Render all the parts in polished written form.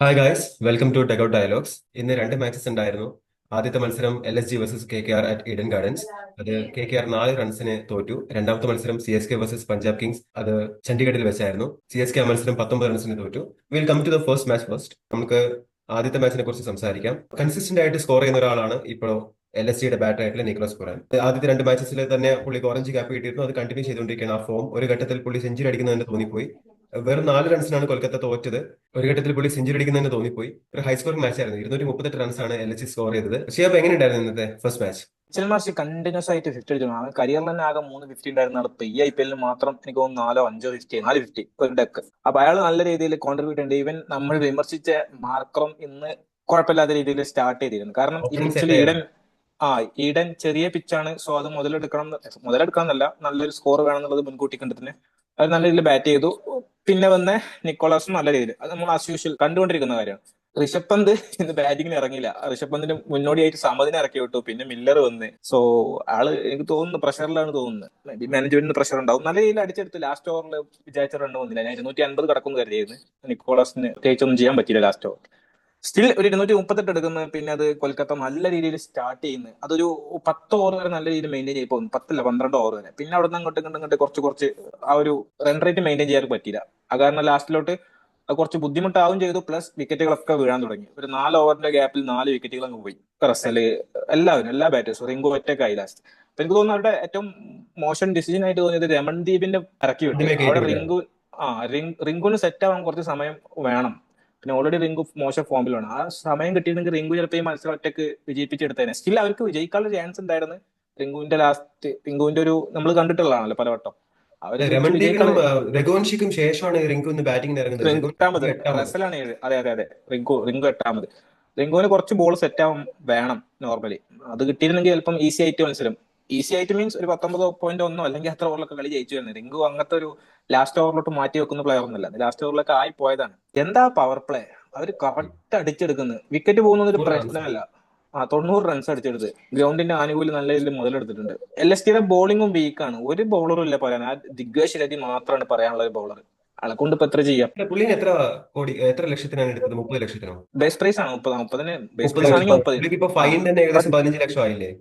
Hi guys, welcome to takeout dialogues. ഇന്ന് രണ്ട് matches ഉണ്ടായിരുന്നു. ആദ്യത്തെ മത്സരം LSG versus KKR at Eden Gardens. അത് KKR 4 റൺസിന് തോറ്റു. രണ്ടാമത്തെ മത്സരം CSK വേഴ്സസ് പഞ്ചാബ് കിങ്സ്. അത് ചണ്ഡീഗഡിൽ വെച്ചായിരുന്നു. CSK ആ മത്സരം 19 റൺസിന് തോറ്റു. Will come to the first match first. നമുക്ക് ആദ്യത്തെ മാച്ചിനെ കുറിച്ച് സംസാരിക്കാം. കൺസിസ്റ്റന്റ് ആയിട്ട് സ്കോർ ചെയ്യുന്ന ഒരാളാണ് ഇപ്പോൾ LSGയുടെ ബാറ്റർ ആയിട്ടുള്ള നിക്കോളസ് പുരാൻ. ആദ്യത്തെ രണ്ട് മാച്ചസിൽ തന്നെ പുള്ളിക്ക് ഓറഞ്ച് ക്യാപ്പ് കിട്ടിയിരുന്നു. അത് കണ്ടിന്യൂ ചെയ്തുകൊണ്ടിരിക്കുകയാണ് ആ ഫോം. ഒരു ഘട്ടത്തിൽ പുള്ളി സെഞ്ചുറി അടിക്കുന്നതെന്ന് തോന്നിപ്പോയി. വെറും 4 റൺസിനാണ് കൊൽക്കത്ത തോറ്റത്. ഒരു ഘട്ടത്തിൽ പുള്ളി സെഞ്ചുറി അടിക്കുന്നതന്നെ തോന്നിപ്പോയി. ഒരു ഹൈ സ്കോറിംഗ് മാച്ച് ആയിരുന്നു. 238 റൺസാണ് LSG സ്കോർ ചെയ്തത്. ഷിയാബ് എങ്ങനെയുണ്ടായിരുന്നു ഇന്നത്തെ first match? Mitchell Marsh continuous ആയിട്ട് ഫിഫ്റ്റി അടിച്ചു. അവൻ കരിയറിൽ തന്നെ ആകെ 3 ഫിഫ്റ്റി ഉണ്ടായിരുന്ന ആൾ ഇപ്പൊ ഈ IPL മാത്രം എനിക്ക് തോന്നുന്നു 4 5 ഫിഫ്റ്റി 4 ഫിഫ്റ്റി ഒരു ഡെക്ക്. അപ്പൊ അയാൾ നല്ല രീതിയിൽ കോൺട്രിബ്യൂട്ട് ഉണ്ട്. ഈവൻ നമ്മൾ വിമർശിച്ച മാർക്രം ഇന്ന് കുഴപ്പമില്ലാത്ത രീതിയിൽ സ്റ്റാർട്ട് ചെയ്തിരുന്നു. കാരണം ഈ ഓപ്പണിംഗ് പിച്ചിൽ സെറ്റ് ആയിരുന്നു. ഈഡൻ ചെറിയ പിച്ചാണ്. സോ അത് മുതലെടുക്കണം എന്നല്ല, നല്ലൊരു സ്കോർ വേണമെന്നുള്ളത് മുൻകൂട്ടി കണ്ടിട്ട് തന്നെ അത് നല്ല രീതിയിൽ ബാറ്റ് ചെയ്തു. പിന്നെ വന്ന നിക്കോളാസും നല്ല രീതിയിൽ, അത് നമ്മൾ ആസ് യൂഷ്വൽ കണ്ടുകൊണ്ടിരിക്കുന്ന കാര്യമാണ്. ഋഷഭ് പന്ത് ഇന്ന് ബാറ്റിങ്ങിന് ഇറങ്ങിയില്ല. ഋഷഭ് പന്തിന് മുന്നോടിയായിട്ട് സമതിനെ ഇറക്കി വിട്ടു. പിന്നെ മില്ലർ വന്ന്. സോ ആള് എനിക്ക് തോന്നുന്നു പ്രഷറിലാണ് തോന്നുന്നത്. മേ ബി മാനേജ്മെന്റിന് പ്രഷർ ഉണ്ടാവും. നല്ല രീതിയിൽ അടിച്ചെടുത്ത് ലാസ്റ്റ് ഓവറിൽ വിചാരിച്ച റൺ വന്നില്ല. ഞാൻ 250 കടക്കുന്നു കരുതിയായിരുന്നു. നിക്കോളാസിന് പ്രത്യേകിച്ചൊന്നും ചെയ്യാൻ പറ്റിയില്ല ലാസ്റ്റ് ഓവർ. സ്റ്റിൽ ഒരു 238 എടുക്കുന്നത്. പിന്നെ അത് കൊൽക്കത്ത നല്ല രീതിയിൽ സ്റ്റാർട്ട് ചെയ്യുന്നത്. അതൊരു 10 ഓവർ വരെ നല്ല രീതിയിൽ മെയിൻറ്റെയിൻ ചെയ്ത് പോകുന്നു. 10 12 ഓവർ വരെ. പിന്നെ അവിടെ നിന്ന് അങ്ങോട്ട് കുറച്ച് കുറച്ച് ആ ഒരു റൺ റേറ്റ് മെയിൻറ്റെയിൻ ചെയ്യാൻ പറ്റിയില്ല. ആ കാരണം ലാസ്റ്റിലോട്ട് അത് കുറച്ച് ബുദ്ധിമുട്ടാവും ചെയ്തു. പ്ലസ് വിക്കറ്റുകളൊക്കെ വീഴാൻ തുടങ്ങി. ഒരു 4 ഓവറിന്റെ ഗ്യാപ്പിൽ 4 വിക്കറ്റുകൾ അങ്ങ് പോയി. റസല്, എല്ലാവരും, എല്ലാ ബാറ്റേഴ്സും, റിങ്കു ഒറ്റക്കായി ലാസ്റ്റ്. അപ്പൊ എനിക്ക് തോന്നുന്നു അവരുടെ ഏറ്റവും മോശം ഡിസിഷൻ ആയിട്ട് തോന്നിയത് രമൺദീപിന്റെ ഇറക്കി വിട്ട്. രണ്ടുമേ കയറ്റി അവിടെ വിടുക. റിങ്കുവിന് സെറ്റ് ആവാൻ കുറച്ച് സമയം വേണം. പിന്നെ ഓൾറെഡി റിങ്കു മോശം ഫോമിലാണ്. ആ സമയം കിട്ടിയിരുന്നെങ്കിൽ റിങ്കു ചിലപ്പോൾ ഈ മത്സരം ഒറ്റക്ക് വിജയിപ്പിച്ചെടുത്തേനെ. സ്റ്റിൽ അവർക്ക് വിജയിക്കാനുള്ള ചാൻസ് ഉണ്ടായിരുന്നു. റിങ്കുവിന്റെ ഒരു നമ്മൾ കണ്ടിട്ടുള്ളതാണല്ലോ പലവട്ടം. അവര് തിരിച്ച് രമൺദീപിനും വിജയിക്കാനുള്ള. രഘുവൻഷിക്കും ശേഷമാണ് റിങ്കു ഇന്ന് ബാറ്റിംഗിന് ഇറങ്ങുന്നത്. റിങ്കു എട്ടാമത്, രഘുവൻഷി എട്ടാമത്. റസലാണ് 7. അതെ അതെ അതെ. റിങ്കു എട്ടാമത്. റിങ്കുവിന് കുറച്ച് ബോൾ സെറ്റ് ആവാൻ വേണം നോർമലി. അത് കിട്ടിയിരുന്നെങ്കിൽ ചിലപ്പം ഈസി ആയിട്ട് മത്സരം, ഈസി ആയിട്ട് മീൻസ് ഒരു 19.1 അല്ലെങ്കിൽ അത്ര ഓവറിലൊക്കെ കളി ജയിച്ചു വരുന്നത്. റിങ്കു അങ്ങനത്തെ ഒരു ലാസ്റ്റ് ഓവറിലോട്ട് മാറ്റി വെക്കുന്ന പ്ലെയർ ഒന്നുമല്ല. ലാസ്റ്റ് ഓവറിലൊക്കെ ആയി പോയതാണ്. എന്താ പവർ പ്ലേ! അവർ കറക്റ്റ് അടിച്ചെടുക്കുന്നത്. വിക്കറ്റ് പോകുന്നത് ഒരു 100 റൺസ്. പ്രശ്നമല്ല. 90 റൺസ് അടിച്ചെടുത്ത് ഗ്രൗണ്ടിന്റെ ആനുകൂല്യം നല്ല രീതിയിൽ മുതലെടുത്തിട്ടുണ്ട്. LSTയുടെ ബോളിംഗും വീക്കാണ്. ഒരു ബോളറും ഇല്ല പറയാൻ. ആ ദിഗ്ഗജ് രഥി മാത്രമാണ് പറയാനുള്ള ഒരു ബോളർ. ആളെ കൊണ്ട് ഇപ്പൊ എത്ര ചെയ്യാം. പുള്ളിന് എത്ര ലക്ഷത്തിനാണ് എടുത്തത്? 30 ലക്ഷത്തിനോ? ബേസ് പ്രൈസ് ആണ് 30. 30 ബേസ് 30 പ്രൈസ് ലക്ഷം. ആണെങ്കിൽ 30. പുള്ളിക്ക് ഇപ്പൊ ആ ഫൈൻ തന്നെ ബട്ട് ഏകദേശം 15 ലക്ഷം ആയില്ലേ?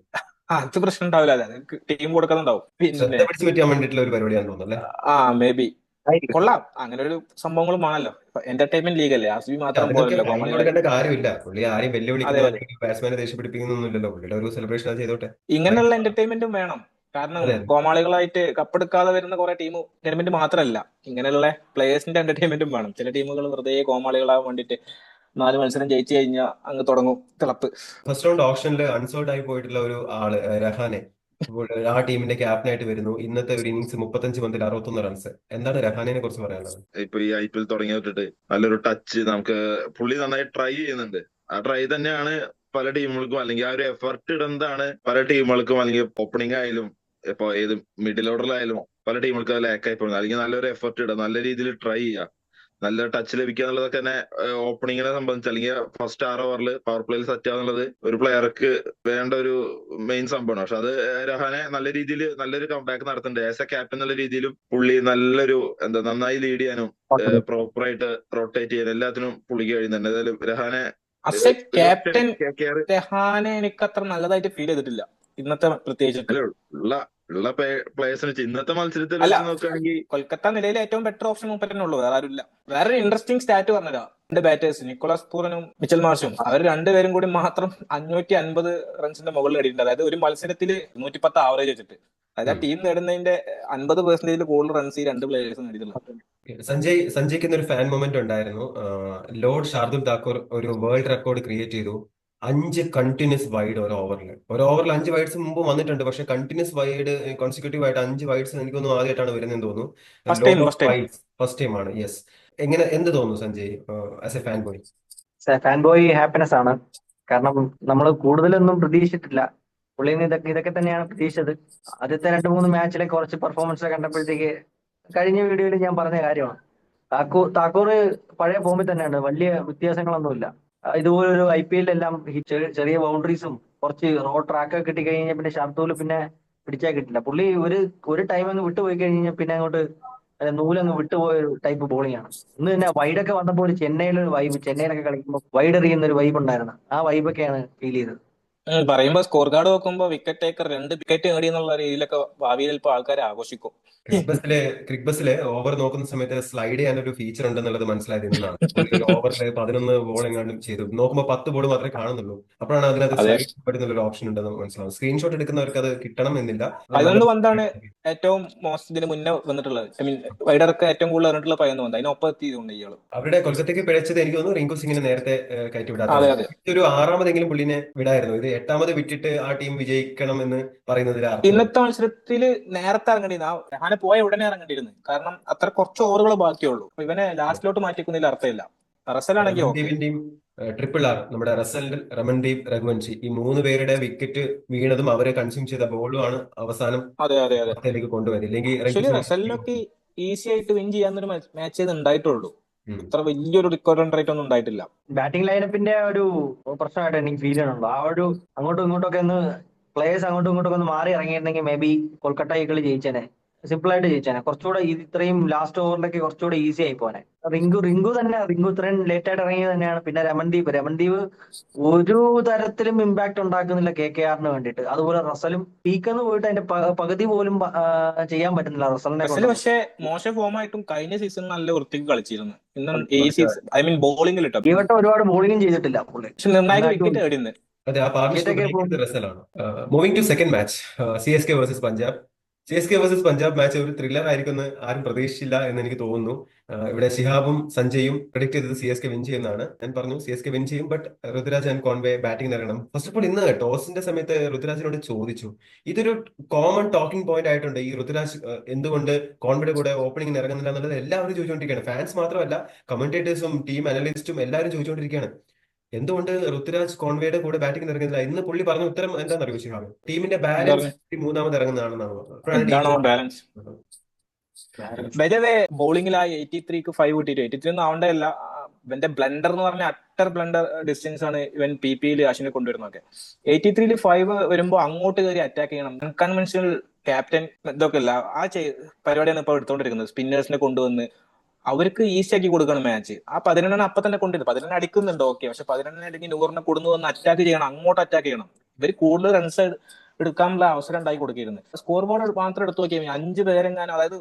അത് പ്രശ്നം ഉണ്ടാവില്ല. അതെ, ടീം കൊടുക്കുന്നുണ്ടാവും. ശ്രദ്ധ പിന്നെ പിടിച്ചു പറ്റാൻ വേണ്ടിയിട്ടുള്ള ഒരു പരിപാടിയാണെന്ന് തോന്നുന്നു അല്ലേ? മേ ബി കൊള്ളാം. അങ്ങനെ ഒരു സംഭവങ്ങളും ആണല്ലോ. എന്റർടൈൻമെന്റ് ലീഗ് അല്ലേ, ആർ CB മാത്രം അതിനൊക്കെ പോലല്ലോ ഫൈൻ കോമളികളെ. കൊടുക്കേണ്ട കാര്യമില്ല. പുള്ളി ആരെയും അതെ വെല്ലുവിളിക്കുന്നോ അതെ. അല്ലെങ്കിൽ ബാറ്റ്സ്മാനെ ദേഷ്യപ്പിടിപ്പിക്കുന്നൊന്നുമില്ലല്ലോ. പുള്ളിയുടെ ഒരു സെലിബ്രേഷൻ അത് ചെയ്തോട്ടെ. ഫൈൻ. ഇങ്ങനെയുള്ള എന്റർടൈൻമെന്റും വേണം. കാരണം അതെ. കോമാളികളായിട്ട് കപ്പെടുക്കാതെ വരുന്ന കുറെ ടീം ടൂർണമെന്റ് മാത്രമല്ല, ഇങ്ങനെയുള്ള പ്ലേയേഴ്സിന്റെ എന്റർടൈൻമെന്റും വേണം. ചില ടീമുകൾ വെറുതെ കോമാളികളാവാൻ വേണ്ടിയിട്ട് 4 മത്സരം ജയിച്ചു കഴിഞ്ഞാൽ അങ്ങ് തുടങ്ങും തിളപ്പ്. ഫസ്റ്റ് റൗണ്ട് ഓപ്ഷനിൽ അൺസോൾഡ് ആയി പോയിട്ടുള്ള ഒരു ആള് രഹാനെ ഇപ്പോൾ ആ ടീമിന്റെ ക്യാപ്റ്റനായിട്ട് വരുന്നു. ഇന്നത്തെ ഒരു ഇന്നിംഗ്സ് 35 പന്തിൽ 61 റൺസ്. എന്താണ് രഹാനെ കുറിച്ച് പറയാനുള്ളത്? ഇപ്പൊ ഈ IPL തുടങ്ങി വിട്ടിട്ട് നല്ലൊരു ടച്ച് നമുക്ക് പുള്ളി നന്നായി ട്രൈ ചെയ്യുന്നുണ്ട്. ആ ട്രൈ തന്നെയാണ് പല ടീമുകൾക്കും, അല്ലെങ്കിൽ ആ ഒരു എഫർട്ട് ഇടുന്നതാണ് പല ടീമുകൾക്കും, അല്ലെങ്കിൽ ഓപ്പണിംഗ് ആയാലും ഇപ്പൊ ഏത് മിഡിൽ ഓർഡറിലായാലും പല ടീമുകൾക്കും അത് ലാക്കായി പോകുന്നത്. അല്ലെങ്കിൽ നല്ലൊരു എഫർട്ട് ഇടുക, നല്ല രീതിയിൽ ട്രൈ ചെയ്യുക, നല്ല ടച്ച് ലഭിക്കുക എന്നുള്ളതൊക്കെ തന്നെ ഓപ്പണിങ്ങിനെ സംബന്ധിച്ച്, അല്ലെങ്കിൽ ഫസ്റ്റ് 6 ഓവറിൽ പവർ പ്ലേയിൽ സെറ്റ് ആവുന്നുള്ളത് ഒരു പ്ലെയർക്ക് വേണ്ട ഒരു മെയിൻ സംഭവമാണ്. പക്ഷെ അത് രഹാനെ നല്ല രീതിയിൽ നല്ലൊരു കംബാക്ക് നടത്തുന്നുണ്ട്. ആസ് എ ക്യാപ്റ്റൻ എന്നുള്ള രീതിയിലും പുള്ളി നല്ലൊരു നന്നായി ലീഡ് ചെയ്യാനും പ്രോപ്പറായിട്ട് റൊട്ടേറ്റ് ചെയ്യാനും എല്ലാത്തിനും പുള്ളിക്ക് കഴിയുന്നുണ്ട്. ഏതായാലും Rahane as a captain KKR Rahane എനിക്ക് അത്ര നല്ലതായിട്ട് ഫീൽ ചെയ്തിട്ടില്ല ഇന്നത്തെ പ്രത്യേകിച്ചിട്ട്. അല്ല ഉള്ള ഉള്ള പ്ലേയേഴ്സിനെ വെച്ച് ഇന്നത്തെ മത്സരത്തിൽ അല്ല, വെച്ച് നോക്കുകയാണെങ്കിൽ കൊൽക്കത്ത നിലയിൽ ഏറ്റവും ബെറ്റർ ഓപ്ഷൻ മൂപ്പർ തന്നെ ഉള്ളൂ. വേറെ ആരുമില്ല. വേറൊരു ഇൻട്രസ്റ്റിംഗ് സ്റ്റാറ്റ് പറഞ്ഞുതരാം. രണ്ട് ബാറ്റേഴ്സ് നിക്കോളാസ് പൂറനും മിച്ചൽ മാർഷും, അവർ രണ്ടുപേരും കൂടി മാത്രം 550 റൺസിന്റെ മുകളിൽ നേടിയിട്ടുണ്ട്. അതായത് ഒരു മത്സരത്തിൽ 110 ആവറേജ് വെച്ചിട്ട്. അതായത് ആ ഉം. ടീം നേടുന്നതിന്റെ 50% കൂടുതൽ റൺസ് ഈ രണ്ട് പ്ലേയേഴ്സ് നേടിയിട്ടുള്ളത്. സഞ്ജയ്ക്ക് ഇന്നൊരു ഫാൻ മൊമെന്റ് ഉണ്ടായിരുന്നു. ലോർഡ് ഷാർദുൽ താക്കൂർ ഒരു വേൾഡ് റെക്കോർഡ് ക്രിയേറ്റ് ചെയ്തു. 5 കണ്ടിന്യൂസ് വൈഡ് ഒരു ഓവറിൽ 5 വൈഡ്സ് മുമ്പ് വന്നിട്ടുണ്ട്. പക്ഷെ കണ്ടിന്യൂസ് വൈഡ് കോൺസിക്യൂട്ടീവ് ആയിട്ട് 5 വൈഡ്സ് എനിക്കൊന്നും ആദ്യമായിട്ടാണ് വരുന്നതെന്ന് തോന്നുന്നു. First time lot of first time wides first ടൈമാണ്. യെസ്. എന്ത് തോന്നുന്നു Sanjay as a fan boy? Fan boy happiness ആണ്. കാരണം നമ്മൾ കൂടുതലൊന്നും പ്രതീക്ഷിച്ചിട്ടില്ല. പുള്ളിയിൽ നിന്ന് ഇതൊക്കെ തന്നെയാണ് പ്രതീക്ഷിച്ചത്. ആദ്യത്തെ 2 3 മാച്ചിലെ കുറച്ച് പെർഫോമൻസ് കണ്ടപ്പോഴത്തേക്ക് കഴിഞ്ഞ വീഡിയോയിൽ ഞാൻ പറഞ്ഞ കാര്യമാണ്. താക്കൂർ പഴയ ഫോമിൽ തന്നെയാണ്, വലിയ വ്യത്യാസങ്ങളൊന്നുമില്ല. ഇതുപോലൊരു IPL എല്ലാം ഈ ചെറിയ ബൗണ്ടറീസും കുറച്ച് റോഡ് ട്രാക്കൊക്കെ കിട്ടി കഴിഞ്ഞാൽ പിന്നെ ഷർദൂല് പിന്നെ പിടിച്ചാൽ കിട്ടില്ല. പുള്ളി ഒരു ടൈം അങ്ങ് വിട്ടുപോയി കഴിഞ്ഞാൽ പിന്നെ അങ്ങോട്ട് നൂലങ്ങ് വിട്ടുപോയ ഒരു ടൈപ്പ് ബോളിംഗ് ആണ്. ഇന്ന് തന്നെ വൈഡൊക്കെ വന്നപ്പോൾ ഒരു ചെന്നൈയിലൊരു വൈബ്, ചെന്നൈയിലൊക്കെ കളിക്കുമ്പോൾ വൈഡ് എറിയുന്ന ഒരു വൈബ് ഉണ്ടായിരുന്നു. ആ വൈബൊക്കെയാണ് ഫീൽ ചെയ്തത്. പറയുമ്പോ സ്കോർ കാർഡ് നോക്കുമ്പോ വിക്കറ്റ് ടേക്കർ 2 വിക്കറ്റ് നേടി എന്നുള്ള രീതിയിലൊക്കെ ഭാവിയിൽ ചിലപ്പോൾ ആൾക്കാരെ ആഘോഷിക്കും. ക്രിക്ബസിലെ ഓവർ നോക്കുന്ന സമയത്ത് സ്ലൈഡ് ചെയ്യാൻ ഒരു ഫീച്ചർ ഉണ്ടെന്നുള്ളത് മനസ്സിലായത് ഇന്നാണ്. ഒരു ഓവറിൽ 11 ബോൾ എങ്ങാണ്ടും ചെയ്തു നോക്കുമ്പോൾ 10 ബോൾ മാത്രമേ കാണുന്നുള്ളൂ. അപ്പോഴാണ് അതിനകത്ത് അതെ, സ്ലൈഡ് പറ്റുന്ന ഒരു ഓപ്ഷൻ ഉണ്ടെന്ന് മനസ്സിലാവും. സ്ക്രീൻഷോട്ട് എടുക്കുന്നവർക്ക് അത് കിട്ടണം എന്നില്ല. അത് നല്ല 11 പന്താണ് ഏറ്റവും മോശം ഇതിന് മുന്നേ വന്നിട്ടുള്ളത്. ഐ മീൻ വൈഡർക്ക് ഏറ്റവും കൂടുതൽ പറഞ്ഞിട്ടുള്ള 11 പന്ത്, അതിനൊപ്പം എത്തിയതുകൊണ്ട് ഇയാള്. അവരുടെ കൊൽക്കത്തയ്ക്ക് പിഴച്ചത് എനിക്ക് തോന്നുന്നു റിങ്കു സിംഗിനെ നേരത്തെ കയറ്റി അതെ വിടാത്തതാണ്. അതെ. ഒരു 6ാമതെങ്കിലും പുള്ളിനെ വിടായിരുന്നു. ഇത് 8ാമത് വിട്ടിട്ട് ആ ടീം വിജയിക്കണം എന്ന് പറയുന്നതിൽ അർത്ഥമില്ല. ഇന്നത്തെ മത്സരത്തിൽ നേരത്തെ ഇറങ്ങേണ്ടിയിരുന്നു. രഹാനെ പോയ ഉടനെ ഇറങ്ങേണ്ടിയിരുന്നു. കാരണം അത്ര കുറച്ച് ഓവറുകൾ ബാക്കിയുള്ളൂ. അപ്പൊ ഇവനെ ലാസ്റ്റിലോട്ട് മാറ്റിക്കുന്നതിൽ അർത്ഥമില്ല. റസലാണെങ്കിൽ ഓക്കെ. രമൺദീപിന്റെയും ട്രിപ്പിൾ ആർ, നമ്മുടെ റസൽ, രമൺദീപ്, രഘുവൻഷി, ഈ 3 പേരുടെ വിക്കറ്റ് വീണതും അവരെ കൺസ്യൂം ചെയ്ത ബോളുമാണ് അവസാനം അതെ അതെ അതെ. വാർത്തയിലേക്ക് കൊണ്ടുവരുന്നത്. ഇല്ലെങ്കിൽ റിങ്കു ആക്ച്വലി സിംഗ് റസലിനൊക്കെ ഈസി ആയിട്ട് വിൻ ചെയ്യാവുന്നൊരു മാച്ച് ചെയ്ത് ഉണ്ടായിട്ടുള്ളൂ. ഉം. അത്ര വലിയൊരു റിക്കവർ റൺ റേറ്റ് ഒന്നും ഉണ്ടായിട്ടില്ല. ബാറ്റിംഗ് ലൈനപ്പിന്റെ ഒരു പ്രശ്നമായിട്ട് എനിക്ക് ഫീൽ ചെയ്യുന്നുണ്ട്. ആ ഒരു അങ്ങോട്ടും ഇങ്ങോട്ടൊക്കെ ഒന്ന് പ്ലേയേഴ്സ് അങ്ങോട്ടും ഇങ്ങോട്ടൊക്കെ ഒന്ന് മാറി ഇറങ്ങിയിരുന്നെങ്കിൽ മേ ബി കൊൽക്കത്ത ഈ കളി ജയിച്ചേനെ, സിമ്പിൾ ആയിട്ട് ജയിച്ചേനെ. കുറച്ചുകൂടെ ഇത്രയും ലാസ്റ്റ് ഓവറിലൊക്കെ കുറച്ചുകൂടെ ഈസി ആയി പോനെ. റിങ്കു ഇത്രയും ലേറ്റ് ആയിട്ട് ഇറങ്ങിയത് തന്നെയാണ്. പിന്നെ രമൺദീപ് ഒരു തരത്തിലും ഇമ്പാക്ട് ഉണ്ടാക്കുന്നില്ല KKRന് വേണ്ടിയിട്ട്. അതുപോലെ റസലും പീക്കെന്ന് പോയിട്ട് അതിന്റെ പകുതി പോലും ചെയ്യാൻ പറ്റുന്നില്ല റസലിനെ റസൽ കൊണ്ട്. പക്ഷേ മോശം ഫോമായിട്ടും കഴിഞ്ഞ സീസൺ നല്ല വൃത്തിക്ക് കളിച്ചിരുന്നു. ഇന്ന് ഈ സീസൺ ഐ മീൻ ബോളിംഗിൽ ഇട്ടോ. ഈ വട്ടം ഒരുപാട് ബോളിംഗും ചെയ്തിട്ടില്ല പുള്ളി. പക്ഷെ നിർണായക നന്നായിട്ട് വിക്കറ്റ് നേടിന്ന്. അതെ, ആ പാർട്ണർഷിപ്പ് വിക്കറ്റൊക്കെ ബ്രേക്ക് റസലാണ്. Moving to second match, CSK versus Punjab. CSK versus Punjab match ഒരു ത്രില്ലർ ആയിരിക്കുമെന്ന് ആരും പ്രതീക്ഷിച്ചില്ല എന്ന് എനിക്ക് തോന്നുന്നു. ഇവിടെ ശിഹാബും സഞ്ജയും പ്രഡിക്ട് ചെയ്തത് CSK വിൻ ചെയ്യുന്നതാണ്. ഞാൻ പറഞ്ഞു CSK വിൻ ചെയ്യും, but Ruturaj and Conway batting ഇറങ്ങണം. ഫസ്റ്റ് ഓഫ് ഓൾ ഇന്ന് ടോസിന്റെ സമയത്ത് ഋതുരാജിനോട് ചോദിച്ചു. ഇതൊരു കോമൺ ടോക്കിംഗ് പോയിന്റ് ആയിട്ടുണ്ട്. ഈ ഋതുരാജ് എന്തുകൊണ്ട് കോൺവയുടെ കൂടെ ഓപ്പണിംഗിന് ഇറങ്ങുന്നില്ല എന്നുള്ളത് എല്ലാവരും ചോദിച്ചുകൊണ്ടിരിക്കുകയാണ്. ഫാൻസ് മാത്രമല്ല, കമന്റേറ്റേഴ്സും ടീം അനലിസ്റ്റും എല്ലാവരും ചോദിച്ചുകൊണ്ടിരിക്കുകയാണ്. എന്തുകൊണ്ട് ഋതുരാജ് കോൺവേയുടെ കൂടെ ബാറ്റിംഗ് ഇറങ്ങുന്നില്ല? ഇന്ന് പുള്ളി പറഞ്ഞ ഉത്തരം എന്താണെന്നറിയോ ശിഹാബ്? ടീമിന്റെ എന്താ ബാലൻസ് പറഞ്ഞത്? 3ാമത് ഇറങ്ങുന്നതാണെന്നാണ് പറഞ്ഞത്. അപ്പോഴാണ് ടീം എന്താണോ ബാലൻസ്? ബൈ ബോളിംഗിൽ ആ 83ക്ക് 5 കിട്ടിയിട്ട് 83 ഒന്നും ആവണ്ടല്ല. ഇവന്റെ ബ്ലണ്ടർ എന്ന് പറഞ്ഞ അട്ടർ ബ്ലണ്ടർ ഡിസ്റ്റൻസ് ആണ് ഇവൻ PPയിൽ അശ്വിനെ കൊണ്ടുവരുന്നതൊക്കെ. 83ൽ 5 വരുമ്പോൾ അങ്ങോട്ട് കയറി അറ്റാക്ക് ചെയ്യണം. അൺകൺവെൻഷണൽ ക്യാപ്റ്റൻ ഇതൊക്കെ അല്ല, ആ പരിപാടിയാണ് ഇപ്പൊ എടുത്തോണ്ടിരിക്കുന്നത്. സ്പിന്നേഴ്സിനെ കൊണ്ടുവന്ന് അവർക്ക് ഈസി ആക്കി കൊടുക്കണം മാച്ച്. ആ 11 അപ്പൊ തന്നെ കൊണ്ടുവരുന്നത്. 11 അടിക്കുന്നുണ്ട് ഓക്കെ, പക്ഷെ 11 അല്ലെങ്കിൽ 100 കൊടുന്നു വന്ന് അറ്റാക്ക് ചെയ്യണം, അങ്ങോട്ട് അറ്റാക്ക് ചെയ്യണം. ഇവർ കൂടുതൽ റൺസ് എടുക്കാനുള്ള അവസരം ഉണ്ടാക്കി കൊടുക്കിയിരുന്നു. സ്കോർ ബോർഡ് മാത്രം എടുത്തു നോക്കിയാൽ 5 പേരെങ്ങാനും, അതായത്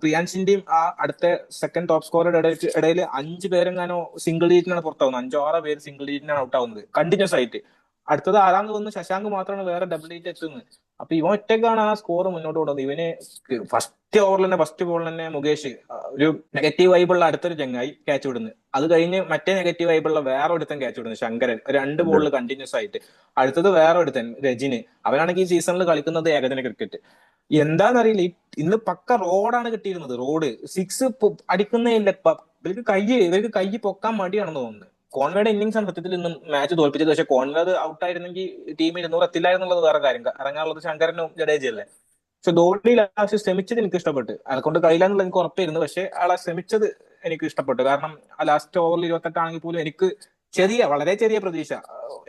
പ്രിയാൻസിന്റെയും ആ അടുത്ത സെക്കൻഡ് ടോപ്പ് സ്കോറുടെ ഇടയിൽ 5 പേരെങ്ങാനോ സിംഗിൾ ഡിജിറ്റിനാണ് പുറത്താവുന്നത്. 5-6 പേര് സിംഗിൾ ഡിജിറ്റിനാണ് ഔട്ട് ആവുന്നത് കണ്ടിന്യൂസ് ആയിട്ട്. അടുത്തത് 6ാമത് വന്ന് ശശാങ്ക് മാത്രമാണ് വേറെ ഡബിൾ ഡിജിറ്റ് എത്തുന്നത്. അപ്പൊ ഇവൻ ഒറ്റക്കാണ് ആ സ്കോർ മുന്നോട്ട് കൊണ്ടുവന്നത്. ഇവന് ഫസ്റ്റ് ഓവറിൽ തന്നെ ഫസ്റ്റ് ബോളിൽ തന്നെ മുകേഷ് ഒരു നെഗറ്റീവ് വൈബുള്ള അടുത്തൊരു ചങ്ങായി ക്യാച്ച് വിടുന്നത്. അത് കഴിഞ്ഞ് മറ്റേ നെഗറ്റീവ് വൈബുള്ള വേറെ ഒരുത്തൻ ക്യാച്ച് വിടുന്നത്, ശങ്കരൻ 2 ബോളിൽ കണ്ടിന്യൂസ് ആയിട്ട്. അടുത്തത് വേറെ ഒരുത്തൻ രജിന്, അവനാണെങ്കിൽ ഈ സീസണിൽ കളിക്കുന്നത് ഏകദിന ക്രിക്കറ്റ്. എന്താണെന്നറിയില്ല, ഇന്ന് പക്ക റോഡാണ് കിട്ടിയിരുന്നത്. റോഡ് 6 അടിക്കുന്നേ ഇല്ല. ഇവർക്ക് കൈ പൊക്കാൻ മടിയാണെന്ന് തോന്നുന്നത്. കോൺവേയുടെ ഇന്നിങ്സ് ആണ് സത്യത്തിൽ ഇന്ന് മാച്ച് തോൽപ്പിച്ചത്. പക്ഷെ കോൺവേ അത് ഔട്ട് ആയിരുന്നെങ്കിൽ ടീം 200 എത്തില്ലായിരുന്നുള്ളത് വേറെ കാര്യം. ഇറങ്ങാനുള്ളത് ശങ്കരനും ജഡേജയല്ലേ. പക്ഷെ ധോണി ലാസ്റ്റ് ശ്രമിച്ചത് എനിക്ക് ഇഷ്ടപ്പെട്ടു. അയാളെക്കൊണ്ട് കഴിയില്ലാന്നുള്ളത് എനിക്ക് ഉറപ്പായിരുന്നു. പക്ഷെ അയാളെ ശ്രമിച്ചത് എനിക്ക് ഇഷ്ടപ്പെട്ടു. കാരണം ആ ലാസ്റ്റ് ഓവറിൽ 28 ആണെങ്കിൽ പോലും എനിക്ക് വളരെ ചെറിയ പ്രതീക്ഷ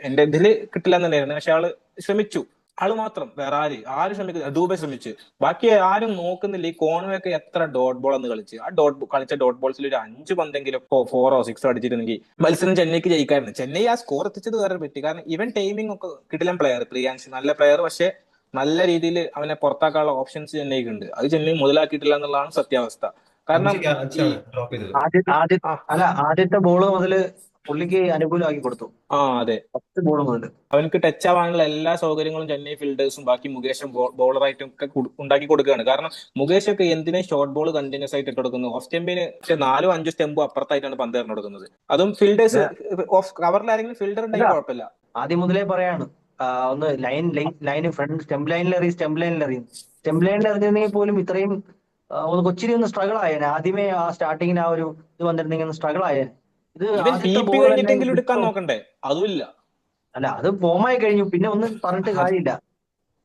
എന്റെ ഇതിൽ കിട്ടില്ല എന്നുണ്ടായിരുന്നു. പക്ഷെ ആള് ശ്രമിച്ചു. ആള് മാത്രം, വേറെ ആരും ശ്രമിക്കുന്നില്ല. ദൂബെ ശ്രമിച്ചു, ബാക്കി ആരും നോക്കുന്നില്ല. ഈ കോൺവേ ഒക്കെ എത്ര ഡോട്ട് ബോൾ എന്ന് കളിച്ച്, ആ കളിച്ച ഡോട്ട് ബോൾസിൽ ഒരു 5 പന്തെങ്കിലും 4 or 6 അടിച്ചിരുന്നെങ്കിൽ മത്സരം ചെന്നൈക്ക് ജയിക്കായിരുന്നു. ചെന്നൈ ആ സ്കോർ എത്തിച്ചത് വേറെ പറ്റി. കാരണം ഇവൻ ടൈമിംഗ് ഒക്കെ കിടിലൻ പ്ലെയർ, പ്രിയാൻസ് നല്ല പ്ലെയർ. പക്ഷെ നല്ല രീതിയിൽ അവനെ പുറത്താക്കാനുള്ള ഓപ്ഷൻസ് ചെന്നൈക്ക് ഉണ്ട്. അത് ചെന്നൈ മുതലാക്കിയിട്ടില്ല എന്നുള്ളതാണ് സത്യാവസ്ഥ. കാരണം ഈ ഡ്രോപ്പ് ചെയ്തത് ആദ്യത്തെ ബോള് മുതല് പുള്ളിക്ക് അനുകൂലമാക്കി കൊടുത്തു. അതെ, 10 ബോൾ മുതൽ അവനക്ക് ടച്ച് ആവാനുള്ള എല്ലാ സൗകര്യങ്ങളും ചെന്നൈ ഫീൽഡേഴ്സും ബാക്കി മുകേഷും ബോളറായിട്ടും ഒക്കെ ഉണ്ടാക്കി കൊടുക്കുകയാണ്. കാരണം മുകേഷ് ഒക്കെ എന്തിനെ ഷോർട്ട് ബോൾ കണ്ടിന്യൂസ് ആയിട്ട് ഇട്ടെടുക്കുന്നു. ഓഫ് സ്റ്റെമ്പിന് 4-5 സ്റ്റെമ്പും അപ്പുറത്തായിട്ടാണ് പന്ത് എറിഞ്ഞെടുക്കുന്നത്. അതും ഫീൽഡേഴ്സ് ഓഫ് കവറിൽ ആരെങ്കിലും ഫീൽഡർ ഉണ്ടെങ്കിൽ കുഴപ്പമില്ല. ആദ്യം മുതലേ പറയാണ്, ഒന്ന് ലൈൻ ഫ്രണ്ട് സ്റ്റെമ്പ് ലൈനിൽ എറിഞ്ഞിരുന്നെങ്കിൽ പോലും ഇത്രയും കൊച്ചിരി ഒന്ന് സ്ട്രഗിൾ ആയേനെ. ആദ്യമേ ആ സ്റ്റാർട്ടിങ്ങിന് ആ ഒരു ഇത് വന്നിരുന്നെങ്കിൽ ഒന്ന് സ്ട്രഗിൾ ആയേനെ. ഇത് ആദ്യത്തെ ബോൾ കഴിഞ്ഞിട്ടെങ്കിലും എടുക്കാൻ നോക്കണ്ടേ? അതുമില്ല. അല്ല, അത് ഫോമായി കഴിഞ്ഞു, പിന്നെ ഒന്നും പറഞ്ഞിട്ട് കാര്യമില്ല.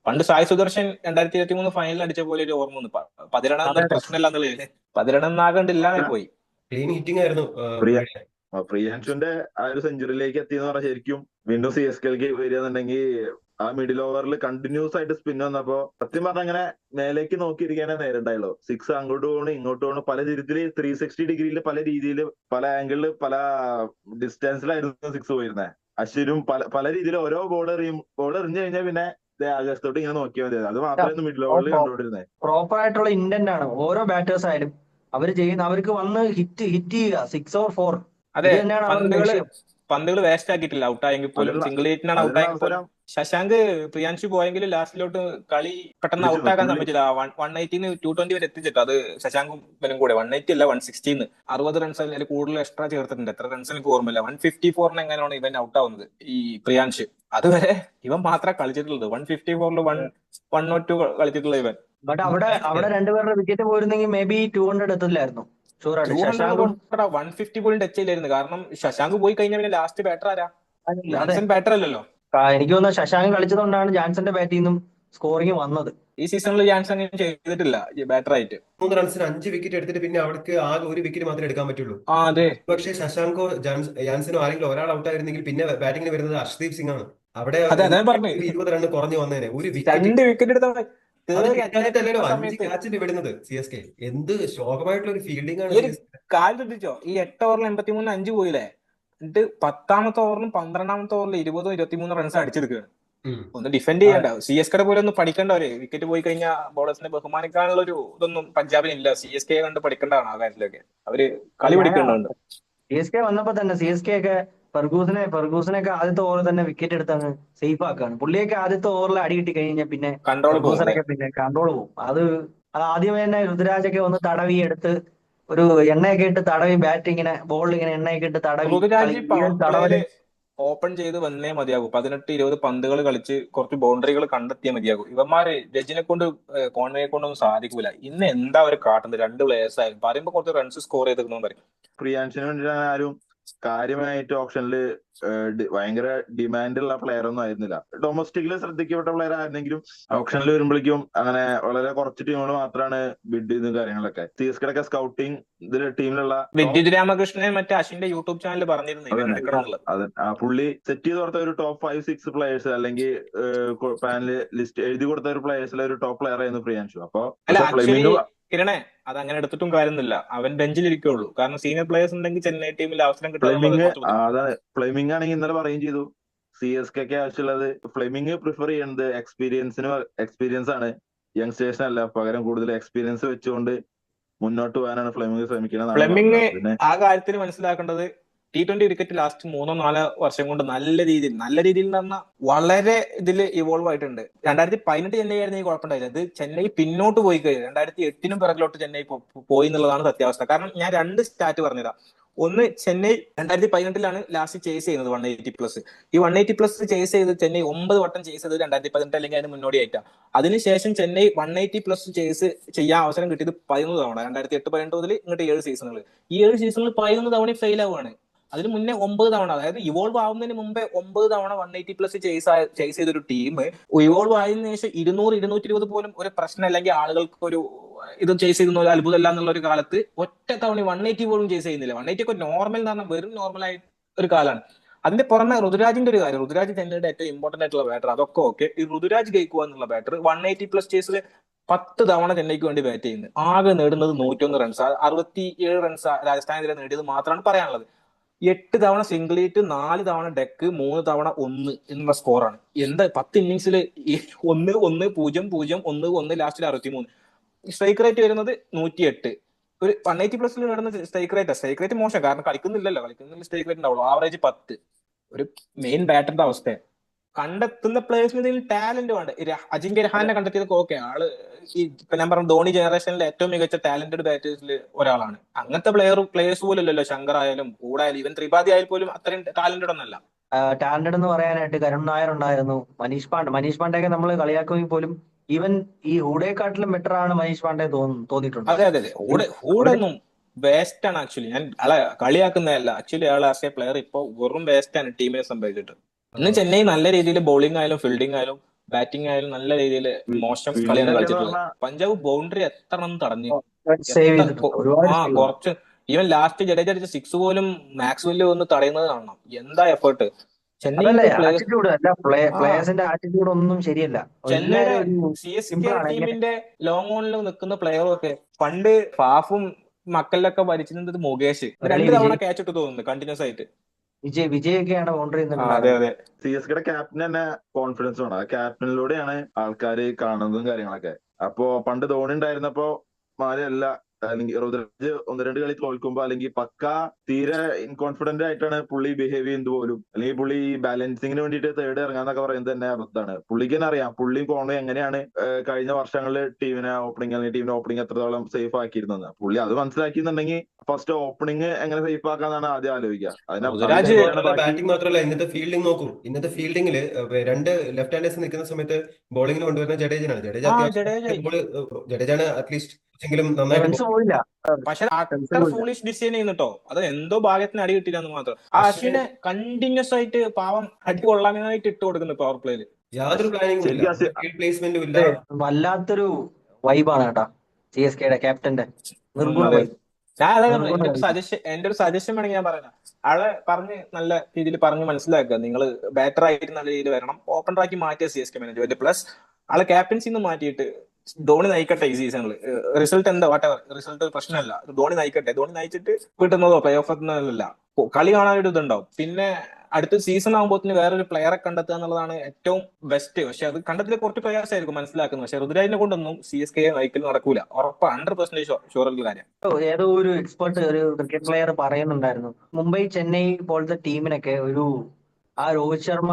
പണ്ട് സായ് സുദർശൻ 2023 ഫൈനലിൽ അടിച്ച പോലെ ഒരു ഓർമ്മ വന്നു. 11 പ്രശ്നമില്ല എന്നുള്ളത് 11 പോയി. ക്ലീൻ ഹിറ്റിംഗ് ആയിരുന്നു. പ്രിയാൻഷുന്റെ ആ ഒരു സെഞ്ചുറിയിലേക്ക് എത്തിയെന്ന് പറഞ്ഞാൽ ശരിക്കും വീണ്ടും CSKക്ക് വരികയെന്നുണ്ടെങ്കിൽ ആ മിഡിൽ ഓവറിൽ കണ്ടിന്യൂസ് ആയിട്ട് സ്പിൻ വന്നപ്പോ സത്യം പറഞ്ഞ അങ്ങനെ മേലേക്ക് നോക്കിയിരിക്കാനേ നേരിട്ടായല്ലോ. സിക്സ് അങ്ങോട്ട് പോകണം ഇങ്ങോട്ട് പോകണം, പല രീതിയിൽ 360 ഡിഗ്രിയിൽ പല രീതിയിൽ പല ആംഗിളിൽ പല ഡിസ്റ്റൻസിലായിരുന്നു സിക്സ് പോയിരുന്നത്. അശ്വിനും പല പല രീതിയിൽ ഓരോ ബോൾ എറിഞ്ഞു കഴിഞ്ഞാൽ പിന്നെ ആകാശത്തോട്ട് ഇങ്ങനെ നോക്കിയാൽ മതി. അത് മാത്രമായിരുന്നു മിഡിൽ ഓവറിൽ കണ്ടുകൊണ്ടിരുന്നത്. പ്രോപ്പർ ആയിട്ടുള്ള ഇന്റന്റ് ആണ് ഓരോ ബാറ്റേഴ്സ് ആയാലും അവർക്ക് വന്ന് ഹിറ്റ് ചെയ്യുക 6 or 4. അതെ, ഇത് തന്നെയാണ് അവരുടെ ലക്ഷ്യം. പന്തുകൾ വേസ്റ്റ് ആക്കിയിട്ടില്ല. ഔട്ടായെങ്കിൽ പോലും അതിനുള്ള സിംഗിൾ ഹിറ്റിനാണ് അതിനുള്ള ഔട്ടായെങ്കിൽ പോലും. അവസരം ശശാങ്ക് പ്രിയാൻഷു പോയെങ്കിൽ ലാസ്റ്റിലോട്ട് കളി പെട്ടെന്ന് പിടിച്ചു ഔട്ടാക്കാൻ പുള്ളി. സമ്മതിച്ചില്ല. 180 220 വരെ എത്തിച്ചിട്ട് അത് ശശാങ്കും ഇവനും കൂടെ 180 അല്ല 160 60 റൺസ് അതിൽ കൂടുതൽ എക്സ്ട്രാ ചേർത്തിട്ടുണ്ട്. എത്ര റൺസ് എനിക്ക് ഓർമ്മയില്ല. 154 എങ്ങനെയാണ് ഇവൻ ഔട്ട് ആവുന്നത് ഈ പ്രിയാൻഷ്. അതുവരെ ഇവൻ മാത്രമേ കളിച്ചിട്ടുള്ളത്. 154 102 കളിച്ചിട്ടുള്ള ഇവൻ. ബട്ട് അവിടെ രണ്ടുപേരുടെ വിക്കറ്റ് പോയിരുന്നെങ്കിൽ മേ ബി 200 എത്തില്ലായിരുന്നു. ഷുവറായിട്ട് 200 ശശാങ്കും 150 പോലും ടച്ച് ചെയ്യില്ലായിരുന്നു. കാരണം ശശാങ്ക് പോയി കഴിഞ്ഞാൽ പിന്നെ ലാസ്റ്റ് ബാറ്റർ ആരാ? അതെ, ജാൻസൺ ബാറ്റർ അല്ലല്ലോ. എനിക്ക് തോന്നുന്നു ശശാങ്ക് കളിച്ചതുകൊണ്ടാണ് ജാൻസന്റെ ബാറ്റിൽ നിന്നും സ്കോറിംഗ് വന്നത്. ഈ സീസണിൽ ജാൻസൺ അങ്ങനെ ചെയ്തിട്ടില്ല ബാറ്റർ ആയിട്ട്. 3 റൺസിന് 5 വിക്കറ്റ് എടുത്തിട്ട് പിന്നെ അവർക്ക് ആകെ 1 വിക്കറ്റ് മാത്രമേ എടുക്കാൻ പറ്റുള്ളൂ. അതെ, പക്ഷേ ശശാങ്കോ യാൻസനോ ആരെങ്കിലും ഒരാൾ ഔട്ട് ആയിരുന്നെങ്കിൽ പിന്നെ ബാറ്റിംഗിന് വരുന്നത് ഹർഷ്ദീപ് സിംഗ് ആണ്. അവിടെ അതെ ഞാൻ പറഞ്ഞു. 20 റൺ കുറഞ്ഞു വന്നേനെ. ഒരു 2 വിക്കറ്റ് വിക്കറ്റ് എടുത്ത അത് കേറി കിട്ടാനിട്ടല്ലോ 5 സമയത്ത് ക്യാച്ചിന്റെ വിടുന്നത് CSK. എന്ത് ശോകമായിട്ടുള്ള ഒരു ഫീൽഡിംഗ് ആണ് ഈ ഒരു കാല് ശ്രദ്ധിച്ചോ. ഈ 8 ഓവറിൽ 83 5 പോയില്ലേ. എന്നിട്ട് 10ാമത്തെ ഓവറിലും 12ാമത്തെ ഓവറിലും 20 23 റൺസ് അടിച്ചെടുക്കുകയാണ്. ഒന്ന് ഡിഫെൻഡ് ചെയ്യണ്ട. CSK പോലെ ഒന്ന് പഠിക്കേണ്ടവര്. വിക്കറ്റ് പോയി കഴിഞ്ഞാൽ ബോളേഴ്സിനെ ബഹുമാനിക്കാനുള്ള ഒരു ഇതൊന്നും പഞ്ചാബിനില്ല. CSK കണ്ട് പഠിക്കേണ്ടതാണ് ആ കാര്യത്തിലൊക്കെ. അവര് കളി പഠിക്കേണ്ടതുണ്ട്. CSK വന്നപ്പോ തന്നെ CSK ഒക്കെ ഫെർഗൂസനൊക്കെ ആദ്യത്തെ ഓവർ തന്നെ വിക്കറ്റ് എടുത്ത് അങ്ങ് സേഫ് ആക്കാണ്. പുള്ളിയൊക്കെ ആദ്യത്തെ ഓവറിൽ അടി കിട്ടി കഴിഞ്ഞാൽ പിന്നെ കൺട്രോൾ പോകും. ഫെർഗൂസനൊക്കെ പിന്നെ കൺട്രോൾ പോകും. അത് ആദ്യമേ തന്നെ ഋതുരാജൊക്കെ ഒന്ന് തടവി എടുത്ത് ഒരു എണ്ണയൊക്കെ ഇട്ട് തടവി ബാറ്റിങ്ങിനെ ബോളിൽ ഇങ്ങനെ എണ്ണയൊക്കെ ഇട്ട് തടവി ഋതുരാജ് പവർ തടവല്. പ്ലേയില് ഓപ്പൺ ചെയ്ത് വന്നേ മതിയാകൂ. 18 20 പന്തുകൾ കളിച്ച് കുറച്ച് ബൗണ്ടറികൾ കണ്ടെത്തിയേ മതിയാകൂ. ഇവന്മാര് ജഡ്ജിനെ കൊണ്ട് കോൺവേയെ കൊണ്ടൊന്നും സാധിക്കൂല. ഇന്ന് എന്താ അവർ കാട്ടുന്നത്? 2 പ്ലേയേഴ്സ് ആയാലും പറയുമ്പോ കുറച്ച് റൺസ് സ്കോർ ചെയ്തെന്ന് പറയും. പ്രിയാൻഷിന് വേണ്ടിയിട്ട് ആരും കാര്യമായിട്ട് ഓപ്ഷനിൽ ഭയങ്കര ഡിമാൻഡുള്ള പ്ലെയർ ഒന്നും ആയിരുന്നില്ല. ഡൊമസ്റ്റിക്കിൽ ശ്രദ്ധിക്കപ്പെട്ട പ്ലെയർ ആയിരുന്നെങ്കിലും ഓപ്ഷനിൽ വരുമ്പോഴേക്കും അങ്ങനെ വളരെ കുറച്ച് ടീമുകൾ മാത്രമാണ് ബിഡ് ചെയ്യുന്ന കാര്യങ്ങളൊക്കെ. CSK ഒക്കെ സ്കൗട്ടിങ് ഇതിൽ ടീമിലുള്ള വിദ്യുത് രാമകൃഷ്ണൻ മറ്റേ അശ്വിന്റെ യൂട്യൂബ് ചാനൽ പറഞ്ഞിരുന്നു ഇവൻ എടുക്കണമെന്നുള്ളത്. പുള്ളി സെറ്റ് ചെയ്ത് കൊടുത്ത ഒരു ടോപ്പ് 5-6 പ്ലെയേഴ്സ് അല്ലെങ്കിൽ പാനൽ ലിസ്റ്റ് എഴുതി കൊടുത്ത ഒരു പ്ലെയേഴ്സിലെ ഒരു ടോപ്പ് പ്ലെയർ ആയിരുന്നു പ്രിയാൻഷു. അപ്പൊ അല്ല ആക്ച്വലി കിരണേ അത് അങ്ങനെ എടുത്തിട്ടും കാര്യമൊന്നുമില്ല. അവൻ ബെഞ്ചിൽ ഇരിക്കുള്ളൂ. കാരണം സീനിയർ പ്ലേയേഴ്സ് ഉണ്ടെങ്കിൽ ചെന്നൈ ടീമിൽ അവസരം അതാണ് ഫ്ലെമിംഗ് ആണെങ്കിൽ ഇന്നലെ പറയുകയും ചെയ്തു CSK ഒക്കെ ആവശ്യമുള്ളത് ഫ്ലെമിംഗ് പ്രിഫർ ചെയ്യുന്നത് എക്സ്പീരിയൻസ് ആണ്, യങ്സ്റ്റേഴ്സിന് അല്ല. പകരം കൂടുതൽ എക്സ്പീരിയൻസ് വെച്ചുകൊണ്ട് മുന്നോട്ട് പോകാനാണ് ഫ്ലെമിംഗ് ശ്രമിക്കുന്നത്. ഫ്ലെമിംഗ് ആ കാര്യത്തിൽ മനസ്സിലാക്കേണ്ടത് T20 ക്രിക്കറ്റ് ലാസ്റ്റ് 3-4 വർഷം കൊണ്ട് നല്ല രീതിയിൽ എന്ന് പറഞ്ഞാൽ വളരെ ഇതിൽ ഇവോൾവ് ആയിട്ടുണ്ട്. 2018 ചെന്നൈ ആയിരുന്നു ഈ കുഴപ്പമുണ്ടായില്ല. ഇത് ചെന്നൈ പിന്നോട്ട് പോയി കഴിഞ്ഞു. 2008 പിറകിലോട്ട് ചെന്നൈ പോയി എന്നുള്ളതാണ് സത്യാവസ്ഥ. കാരണം ഞാൻ 2 സ്റ്റാറ്റ് പറഞ്ഞുതരാം. ഒന്ന്, ചെന്നൈ 2018 ലാസ്റ്റ് ചേസ് ചെയ്യുന്നത് 180+. ഈ 180+ ചേസ് ചെയ്ത് ചെന്നൈ 9 വട്ടം ചേസ് ചെയ്തത് 2018 അല്ലെങ്കിൽ അതിന് മുന്നോടിയായിട്ടാണ്. അതിനുശേഷം ചെന്നൈ 180+ ചേസ് ചെയ്യാൻ അവസരം കിട്ടിയത് 11 തവണ. 2008 18 മുതൽ ഇങ്ങോട്ട് 7 സീസണുകൾ. ഈ 7 സീസണിൽ 11 തവണ ഫെയിൽ ആവുകയാണ്. അതിന് മുന്നേ 9 തവണ, അതായത് ഇവോൾവ് ആവുന്നതിന് മുമ്പേ 9 തവണ 180+ ചേസ് ചെയ്തൊരു ടീം ഇവോൾവ് ആയതിനു ശേഷം 200 220 പോലും ഒരു പ്രശ്നം അല്ലെങ്കിൽ ആളുകൾക്ക് ഒരു ഇത് ചേസ് ചെയ്യുന്ന ഒരു അത്ഭുതമല്ല എന്നുള്ള ഒരു കാലത്ത് ഒറ്റ തവണ 180 പോലും ചേസ് ചെയ്യുന്നില്ല. 180 ഒക്കെ നോർമൽ എന്ന് പറഞ്ഞാൽ വെറും നോർമലായ ഒരു കാലമാണ്. അതിന്റെ പുറമെ ഋതുരാജിന്റെ ഒരു കാര്യം, ഋതുരാജ് ചെന്നൈയുടെ ഏറ്റവും ഇമ്പോർട്ടന്റ് ആയിട്ടുള്ള ബാറ്റർ. അതൊക്കെ ഓക്കെ. ഈ ഋതുരാജ് ഗെയ്ക്വാഡ് എന്നുള്ള ബാറ്റർ 180+ ചേസിൽ 10 തവണ ചെന്നൈക്ക് വേണ്ടി ബാറ്റ് ചെയ്യുന്നത്. ആകെ നേടുന്നത് 101 റൺസ്. 67 റൺസ് രാജസ്ഥാനെതിരെ നേടിയത് മാത്രമാണ് പറയാനുള്ളത്. 8 തവണ സിംഗിൾ ഹിറ്റ്, 4 തവണ ഡെക്ക്, 3 തവണ 1 എന്നുള്ള സ്കോറാണ്. എന്താ 10 ഇന്നിങ്സിൽ 1 1 0 0 1 1 ലാസ്റ്റിൽ 63. സ്ട്രൈക്ക് റേറ്റ് വരുന്നത് 108. ഒരു 180+ നേടുന്ന സ്ട്രൈക്ക് റേറ്റ് മോശം. കാരണം കളിക്കുന്നില്ലല്ലോ. സ്ട്രൈക്ക് റേറ്റ് ഉണ്ടാവുള്ളൂ. ആവറേജ് 10. ഒരു മെയിൻ ബാറ്ററിന്റെ അവസ്ഥ. കണ്ടെത്തുന്ന പ്ലേയേഴ്സിന് ടാലന്റ് വേണ്ട. അജിങ്ക്യ രഹാനെ കണ്ടെത്തിയതൊക്കെ ഓക്കെ. ആള് ഈ ഞാൻ പറഞ്ഞ ധോണി ജനറേഷനിലെ ഏറ്റവും മികച്ച ടാലന്റഡ് ബാറ്റേഴ്സിൽ ഒരാളാണ്. അങ്ങനത്തെ പ്ലേയേഴ്സ് പോലും ഇല്ലല്ലോ. ശങ്കർ ആയാലും കൂടായാലും ഈവൻ ത്രിപാഠി ആയാലും പോലും അത്രയും ടാലന്റഡ് ഒന്നല്ല. ടാലന്റഡ് എന്ന് പറയാനായിട്ട് കരുൺ നായർ ഉണ്ടായിരുന്നു, മനീഷ് പാണ്ഡെയൊക്കെ നമ്മൾ കളിയാക്കുമെങ്കിൽ പോലും ഈവൻ ഈ ഹൂഡയെക്കാട്ടിലും ബെറ്റർ ആണ് മനീഷ് പാണ്ഡെ തോന്നിയിട്ടുണ്ട്. അതെ. ഹൂഡൊന്നും വേസ്റ്റ് ആണ് ആക്ച്വലി. ഞാൻ ആളെ കളിയാക്കുന്നതല്ല. ആക്ച്വലി ആൾ ആസ് എ പ്ലെയർ ഇപ്പൊ വെറും വേസ്റ്റ് ആണ് ടീമിനെ സംബന്ധിച്ചിട്ട്. ഇന്ന് ചെന്നൈ നല്ല രീതിയിൽ ബൗളിംഗ് ആയാലും ഫീൽഡിംഗ് ആയാലും ബാറ്റിംഗ് ആയാലും നല്ല രീതിയിൽ മോശം കളിയാണ് കളിച്ചിട്ടുള്ളത്. പഞ്ചാബ് ബൗണ്ടറി എത്ര എണ്ണം തടഞ്ഞു. കുറച്ച് ഈവൻ ലാസ്റ്റ് ജഡേജ അടിച്ച 6 പോലും മാക്സ്വെല് വന്ന് തടയുന്നത് കാണണം. എന്താ എഫേർട്ട്. അതല്ലേ ചെന്നൈയുടെ പ്ലേയേഴ്സ് ആറ്റിറ്റ്യൂഡ് അല്ല, ആ പ്ലേയേഴ്സിന്റെ ആറ്റിറ്റ്യൂഡ് ഒന്നും ശരിയല്ല. ചെന്നൈയുടെ എല്ലാരും ഒരു സി എസ് കെ സിമ്പിൾ ആണ്. എങ്ങനെ ടീമിന്റെ ലോങ് ഓണിൽ നിൽക്കുന്ന പ്ലെയറും ഒക്കെ പണ്ട് ഫാഫും മക്കലിലൊക്കെ ഭരിച്ചിരുന്നത് മുകേഷ് മുരളി 2 തവണ വിജയ്, ക്യാച്ച് ഇട്ട് തോന്നുന്നു കണ്ടിന്യൂസ് ആയിട്ട്. വിജയൊക്കെയാണ് ബൗണ്ടറി ആ അതെ നിന്നിട്ടുണ്ടായിരുന്നത്. അതെ. CSKയുടെ ക്യാപ്റ്റൻ തന്നെ കോൺഫിഡൻസ് വേണം. ആ ക്യാപ്റ്റനിലൂടെയാണ് ആൾക്കാര് കാണുന്നതും കാര്യങ്ങളൊക്കെ. അപ്പോ പണ്ട് ധോണി ഉണ്ടായിരുന്നപ്പോ മാരെയല്ല, അല്ലെങ്കിൽ ഋതുരാജ് 1-2 കളി തോൽക്കുമ്പോ അല്ലെങ്കിൽ പക്ക തീരെ ഇൻകോൺഫിഡന്റ് ആയിട്ടാണ് പുള്ളി ബിഹേവ് ചെയ്യുന്നത് പോലും. അല്ലെങ്കിൽ പുള്ളി ഈ ബാലൻസിങ്ങിന് വേണ്ടിയിട്ട് തേർഡ് ഇറങ്ങാന്നൊക്കെ പറയുന്നത് തന്നെ അബദ്ധമാണ്. പുള്ളിക്ക് തന്നെ അറിയാം പുള്ളിയും കോണും എങ്ങനെയാണ് കഴിഞ്ഞ വർഷങ്ങളിൽ ടീമിനെ ഓപ്പണിംഗ് അല്ലെങ്കിൽ ടീമിന്റെ ഓപ്പണിംഗ് എത്രത്തോളം സേഫ് ആക്കിയിരുന്നത്. പുള്ളി അത് മനസ്സിലാക്കിയെന്നുണ്ടെങ്കിൽ ഫസ്റ്റ് ഓപ്പണിംഗ് എങ്ങനെ സേഫ് ആക്കാന്നാണ് ആദ്യം ആലോചിക്കുക. അത് ഋതുരാജ് കഴിഞ്ഞിട്ടാണ് മാത്രമല്ല, ബാക്കി. ബാറ്റിംഗ് മാത്രമല്ല, ഇന്നത്തെ ഫീൽഡിംഗ് നോക്കൂ. ഇന്നത്തെ ഫീൽഡിംഗിൽ രണ്ട് ലെഫ്റ്റ് ഹാൻഡേഴ്സ് നിൽക്കുന്ന സമയത്ത് ബോളിംഗിൽ കൊണ്ടുവരുന്ന ജഡേജനാണ്. ജഡേജ ജഡേജ അത്യാവശ്യം ബോൾ, ജഡേജാണ് അറ്റ്ലീസ്റ്റ് എങ്കിലും നന്നായിട്ട് റൺസ് ബോൾ. പോയില്ല, പക്ഷെ റൺസ് അട്ടർ പോയില്ല. ഫൂളിഷ് ഡിസിഷൻ ചെയ്യുന്നുട്ടോ. അത് എന്തോ ഭാഗ്യത്തിന് അടി കിട്ടിയില്ലെന്ന് മാത്രം. ആ അശ്വിന് അശ്വിനെ കണ്ടിന്യൂസ് ആയിട്ട് പാവം അടി കൊള്ളാനായിട്ട് ഇട്ട് കൊടുക്കുന്നു പവർ പ്ലേയില്. യാതൊരു പ്ലാനിങ്ങും ഇല്ല, ശരിക്കും ഫീൽഡ് പ്ലേസ്മെന്റും ഇല്ല. അതെ, വല്ലാത്തൊരു വൈബാണ് കേട്ടാ CSKയുടെ ക്യാപ്റ്റന്റെ. നിർഗുണ അതെ. വൈബ്, ഞാൻ അതെ നിർഗുണ വൈബ്. എന്റെ ഒരു സജഷൻ വേണമെങ്കിൽ ഞാൻ പറയാം. ആളെ പറഞ്ഞ് നല്ല രീതിയിൽ പറഞ്ഞ് മനസ്സിലാക്കുക. നിങ്ങൾ ബാറ്റർ ആയിട്ട് നല്ല രീതിയിൽ വരണം. ഓപ്പണറാക്കി മാറ്റിയ CSK മാനേജ്മെന്റ് പ്ലസ് ആളെ ക്യാപ്റ്റൻസിന്ന് മാറ്റിയിട്ട് ധോണി നയിക്കട്ടെ ഈ സീസണിൽ. റിസൾട്ട് എന്താ വാട്ടെവർ റിസൾട്ട് പ്രശ്നമല്ല. ധോണി നയിക്കട്ടെ. ധോണി നയിച്ചിട്ട് കിട്ടുന്നതോ പ്ലേ ഓഫ് എന്നല്ല, കളി കാണാനൊരു ഇതുണ്ടാവും. പിന്നെ അടുത്ത സീസൺ ആകുമ്പോഴത്തേന് വേറൊരു പ്ലെയറെ കണ്ടെത്തുക എന്നുള്ളതാണ് ഏറ്റവും ബെസ്റ്റ്. പക്ഷെ അത് കണ്ടെത്തിയ കുറച്ച് പ്രയാസമായിരിക്കും മനസ്സിലാക്കുന്നത്. പക്ഷെ ഋതുരാജിനെ കൊണ്ടൊന്നും CSK നയിക്കൽ നടക്കൂല. ഉറപ്പ് 100% ഷുവറുള്ള കാര്യം. ഏതോ ഒരു എക്സ്പെർട്ട്, ഒരു ക്രിക്കറ്റ് പ്ലെയർ പറയുന്നുണ്ടായിരുന്നു, മുംബൈ ചെന്നൈ പോലത്തെ ടീമിനൊക്കെ ആ രോഹിത് ശർമ്മ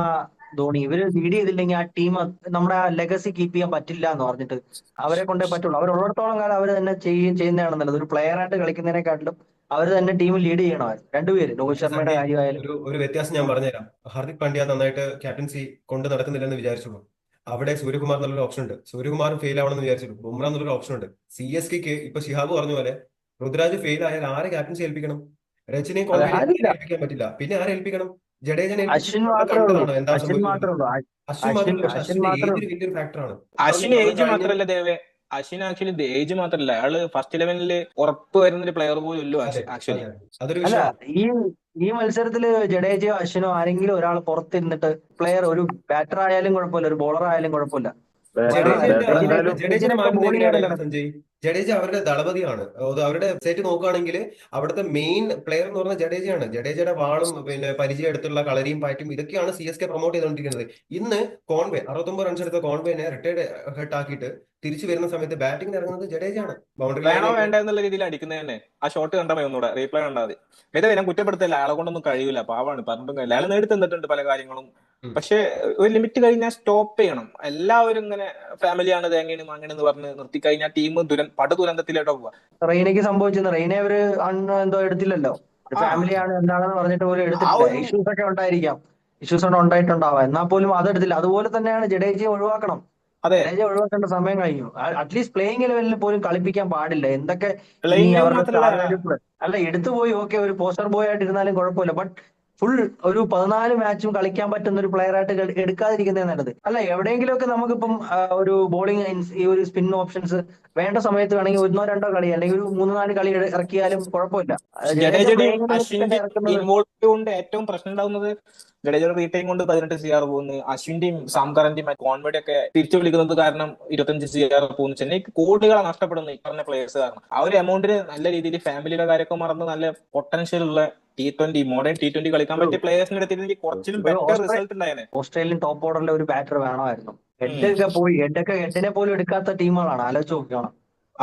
ധോണി ഇവര് ലീഡ് ചെയ്തില്ലെങ്കിൽ ആ ടീം നമ്മുടെ ആ ലെഗസി കീപ്പ് ചെയ്യാൻ പറ്റില്ല എന്ന് പറഞ്ഞിട്ട് അവരെ കൊണ്ടേ പറ്റുള്ളൂ. അവരുള്ളിടത്തോളം കാലം അവർ തന്നെ ചെയ്യുന്നതാണ് നല്ലത്. ഒരു പ്ലെയർ ആയിട്ട് കളിക്കുന്നതിനെക്കാട്ടിലും അവർ തന്നെ ടീം ലീഡ് ചെയ്യണം. രണ്ടുപേര്, രോഹിത് പക്ഷെ ശർമ്മയുടെ സഞ്ജയ്, കാര്യമായാലും. ഒരു വ്യത്യാസം ഞാൻ പറഞ്ഞുതരാം. ഹാർദിക് പാണ്ഡ്യ നന്നായിട്ട് ക്യാപ്റ്റൻസി കൊണ്ട് നടക്കുന്നില്ലെന്ന് വിചാരിച്ചു. അവിടെ സൂര്യകുമാർ നല്ലൊരു ഓപ്ഷൻ ഉണ്ട്. സൂര്യകുമാറും ഫെയിൽ ആവണമെന്ന് വിചാരിച്ചു. ബുംറ എന്നൊരു ഓപ്ഷൻ ഉണ്ട്. CSKക്ക് ഇപ്പൊ ഷിഹാബ് പറഞ്ഞ പോലെ ഋതുരാജ് ഫെയിൽ ആയാൽ ആരെ ക്യാപ്റ്റൻസി ഏൽപ്പിക്കണം? രജനിയും അത് കോഹ്ലിയെ ആരില്ല, ഏൽപ്പിക്കാൻ പറ്റില്ല. പിന്നെ ആരെ ഏൽപ്പിക്കണം? ജഡേജനെ അശ്വിൻ ഏൽപ്പിച്ചിട്ട് നമ്മൾ മാത്രമേ ഉള്ളൂ, കണ്ടതാണ് എന്താ അശ്വിൻ സംഭവിക്കുന്നത്. മാത്രമേ ഉള്ളൂ, അശ്വിൻ മാത്രമല്ല, പക്ഷെ അശ്വിൻ അശ്വിന്റെ മാത്രമേ ഏജ് ഉള്ളൂ. വലിയൊരു ഫാക്ടറാണ്. അശ്വിന് നമ്മൾ ഏജ് കഴിഞ്ഞ മാത്രല്ല ദേവേ, അശ്വിന് ആക്ച്വലി ഏജ് മാത്രല്ല, അയാള് ഫസ്റ്റ് 11 ഉറപ്പ് വരുന്ന ഒരു പ്ലെയർ പോലും ഇല്ലു അതെ ആക്ച്വലി. അതെ, അതൊരു അല്ല, വിഷയമാണ്. ഈ ഈ മത്സരത്തില് ജഡേജയോ അശ്വിനോ ആരെങ്കിലും ഒരാൾ പുറത്തിരുന്നിട്ട് പ്ലെയർ, ഒരു ബാറ്റർ ആയാലും കുഴപ്പമില്ല, ഒരു ബോളർ ആയാലും കുഴപ്പമില്ല. കാരണം ജഡേജന്റെ ബാറ്റർ അവരുടെ എന്തായാലും ജഡേജനെ രജനൊക്കെ മാറ്റുന്ന ബോളിംഗ് ആണ് എങ്ങനെയാണ് കിടക്കുന്നത്. സഞ്ജയ്? ജഡേജ അവരുടെ ദളപതിയാണ്. അത് അവരുടെ വെബ്സൈറ്റ് നോക്കുകയാണെങ്കിൽ അവിടുത്തെ മെയിൻ പ്ലെയർ എന്ന് പറഞ്ഞാൽ ജഡേജയാണ്. ജഡേജയുടെ വാളും പിന്നെ പരിചയം എടുത്തുള്ള കളരിയും പാറ്റും ഇതൊക്കെയാണ് CSK പ്രൊമോട്ട് ചെയ്തുകൊണ്ടിരിക്കുന്നത്. ഇന്ന് കോൺവേ 69 റൺസ് എടുത്ത കോൺവേനെ റിട്ടയർഡ് ഹെഡ് ആക്കിയിട്ട് തിരിച്ചു വരുന്ന സമയത്ത് ബാറ്റിംഗ് ഇറങ്ങുന്നത് ജഡേജയാണ്. ബൗണ്ടറി വേണോ ലൈനിലേക്ക് വേണ്ട എന്നുള്ള രീതിയിൽ അടിക്കുന്നത് തന്നെ. ആ ഷോട്ട് കണ്ടാൽ മതി, ഒന്നുകൂടെ റീപ്ലൈ കണ്ടാൽ മതി. ഏതാ ഞാൻ കുറ്റപ്പെടുത്തില്ല, അയാളെ കൊണ്ടൊന്നും കഴിയില്ല, പാവാണ്, പറഞ്ഞിട്ടും കാര്യമില്ല. അയാൾ നേടി തന്നിട്ടുണ്ട് പല കാര്യങ്ങളും. പക്ഷെ ഒരു ലിമിറ്റ് കഴിഞ്ഞാൽ സ്റ്റോപ്പ് ചെയ്യണം. എല്ലാവരും ഇങ്ങനെ ഫാമിലിയാണ് തേങ്ങയാണ് അങ്ങനെ എന്ന് പറഞ്ഞ് നിർത്തി കഴിഞ്ഞാൽ ടീം പടുദുരന്തത്തിലോട്ടോ പോവാ. റെയ്നയ്ക്ക് സംഭവിച്ചത്, റെയ്നെ അവര് എന്തോ എടുത്തില്ലല്ലോ. ആ ഫാമിലിയാണ് എന്താണെന്ന് പറഞ്ഞിട്ട് പോലും ആ എടുത്തിട്ടില്ല. ഒരു ഇഷ്യൂസ് ഒക്കെ ഉണ്ടായിരിക്കാം, ഇഷ്യൂസ് ഒക്കെ ഉണ്ടായിട്ടുണ്ടാവാം, എന്നാൽ പോലും അതെടുത്തില്ല. അതുപോലെ തന്നെയാണ് ജഡേജയെ ഒഴിവാക്കണം. അതെ, ജഡേജയെ ഒഴിവാക്കേണ്ട സമയം കഴിഞ്ഞു. അറ്റ്ലീസ്റ്റ് പ്ലേയിങ് ലെവലിൽ പോലും കളിപ്പിക്കാൻ പാടില്ല. എന്തൊക്കെ ഇനി പ്ലെയിങ് അവരുടെ മാത്രല്ല, സ്റ്റാർ അല്ല, എടുത്തു പോയി ഓക്കെ, ഒരു പോസ്റ്റർ ബോയ് ആയിട്ട് ഇരുന്നാലും കുഴപ്പമില്ല. ബട്ട് ഫുൾ ഒരു 14 മാച്ചും കളിക്കാൻ പറ്റുന്ന ഒരു പ്ലെയർ ആയിട്ട് എടുക്കാതിരിക്കുന്നത് നല്ലത്. അല്ല, എവിടെയെങ്കിലുമൊക്കെ നമുക്കിപ്പം ഒരു ബോളിംഗ്, ഈ ഒരു സ്പിൻ ഓപ്ഷൻസ് വേണ്ട സമയത്ത് വേണമെങ്കിൽ 1-2 കളി അല്ലെങ്കിൽ ഒരു 3-4 കളി ഇറക്കിയാലും കുഴപ്പമില്ല. ജഡേജ ജഡേജയുടെയും പ്ലേയിങ് അശ്വിന്റെയും ഇറക്കുന്നത്. ഇൻവോൾവ് കൊണ്ട് ഏറ്റവും പ്രശ്നം ഉണ്ടാവുന്നത് ജഡേജയുടെ റീറ്റൈൻ കൊണ്ട് 18 CR പോകുന്നു. അശ്വിന്റെയും സാംകറിന്റെയും കോൺവേഡ് ഒക്കെ തിരിച്ചു വിളിക്കുന്നത് കാരണം 25 CR പോകുന്നു. ചെന്നൈക്ക് കോടികളാണ് നഷ്ടപ്പെടുന്നത് ഈ പറഞ്ഞ പ്ലേയേഴ്സ് കാരണം. ആ ഒരു എമൗണ്ടിന് നല്ല രീതിയിൽ ഫാമിലിയുടെ കാര്യമൊക്കെ മറന്ന് നല്ല പൊട്ടൻഷ്യൽ ഉള്ള മോഡേൺ T20 കളിക്കാൻ പറ്റിയ പ്ലേയേഴ്സിന്റെ അടുത്തിരുന്നെങ്കിൽ കുറച്ചിലും ഒരു ബെറ്റർ റിസൾട്ട് ഉണ്ടായേനെ. ഓസ്ട്രേലിയൻ ടോപ്പ് ഓർഡറിലെ ഒരു ബാറ്റർ വേണമായിരുന്നു. ഹെഡിനെ പോലും എടുക്കാത്ത ടീമുകളാണ്, ആലോചിച്ച് നോക്കണം.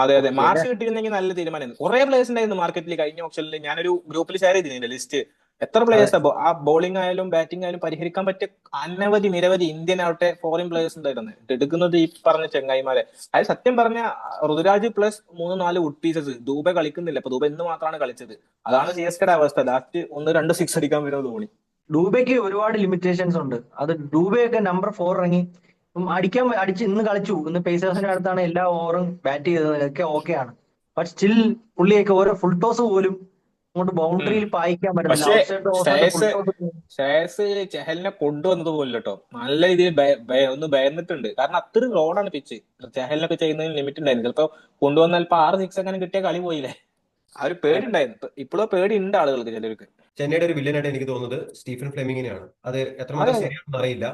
അതെ അതെ, മാർച്ച് കിട്ടിയിരുന്നെങ്കിൽ നല്ല തീരുമാനമായിരുന്നു. കുറെ പ്ലേയേഴ്സ് ഉണ്ടായിരുന്നു മാർക്കറ്റിൽ കഴിഞ്ഞ ഓപ്ഷനിൽ. ഞാനൊരു ഗ്രൂപ്പിൽ ഷെയർ ചെയ്തിരുന്നില്ല ലിസ്റ്റ്. എത്ര പ്ലേയേഴ്സ് ആ ബോളിംഗ് ആയാലും ബാറ്റിംഗ് ആയാലും പരിഹരിക്കാൻ പറ്റിയ അനവധി നിരവധി ഇന്ത്യൻ ആവട്ടെ ഫോറിൻ പ്ലേയേഴ്സ് ഉണ്ടായിരുന്നു. എടുക്കുന്നത് ഈ പറഞ്ഞ ചെങ്ങായിമാരെ. അത് സത്യം പറഞ്ഞ Ruturaj plus 3-4 wood pieces. Dube കളിക്കുന്നില്ല. ഇപ്പൊ ദൂബെ ഇന്ന് മാത്രമാണ് കളിച്ചത്. അതാണ് CSKയുടെ അവസ്ഥ. ലാസ്റ്റ് 1-2 സിക്സ് അടിക്കാൻ വരുന്നത് ധോണി. ഡൂബയ്ക്ക് ഒരുപാട് ലിമിറ്റേഷൻസ് ഉണ്ട്. അത് ഡൂബയൊക്കെ നമ്പർ 4 ഇറങ്ങി അടിച്ച് ഇന്ന് കളിച്ചു. ഇന്ന് പേസേഴ്സിന്റെ അടുത്താണ് എല്ലാ ഓവറും ബാറ്റ് ചെയ്തത്, ഒക്കെ ഓക്കെയാണ്. ബട്ട് സ്റ്റിൽ പുള്ളിയൊക്കെ ഓരോ ഫുൾ ടോസ് പോലും അങ്ങോട്ട് ബൗണ്ടറിയിൽ പായിക്കാൻ പറ്റുന്നില്ല. പക്ഷേ ഔട്ട് സൈഡ് ഓവറിലോട്ട് ഫുൾ ടോസ്. ഷെയർസ് ചെഹലിനെ കൊണ്ടുവന്നത് പോലും കേട്ടോ, നല്ല രീതിയിൽ ഒന്ന് ഭയന്നിട്ടുണ്ട്. കാരണം അത്രയും റോഡാണ് പിച്ച്. ചെഹലിനൊക്കെ ചെയ്യുന്നതിന് ലിമിറ്റ് ഉണ്ടായിരുന്നു. ചിലപ്പോ കൊണ്ടുവന്നാൽ ഇപ്പൊ 6 സിക്സ് അങ്ങനെ കിട്ടിയ കളി പോയില്ലേ. ആ ഒരു പേടി ഉണ്ടായിരുന്നു. ഇപ്പോഴും പേടി ഉണ്ട് ആളുകൾക്ക് ചിലർക്ക്. ചെന്നൈയുടെ ഒരു വില്ലനായിട്ട് എനിക്ക് തോന്നുന്നത് സ്റ്റീഫൻ ഫ്ലെമിങ്ങിനെയാണ്. അത് അതെ എത്രമാത്രം അതെ ശരിയാണെന്ന് അറിയില്ല.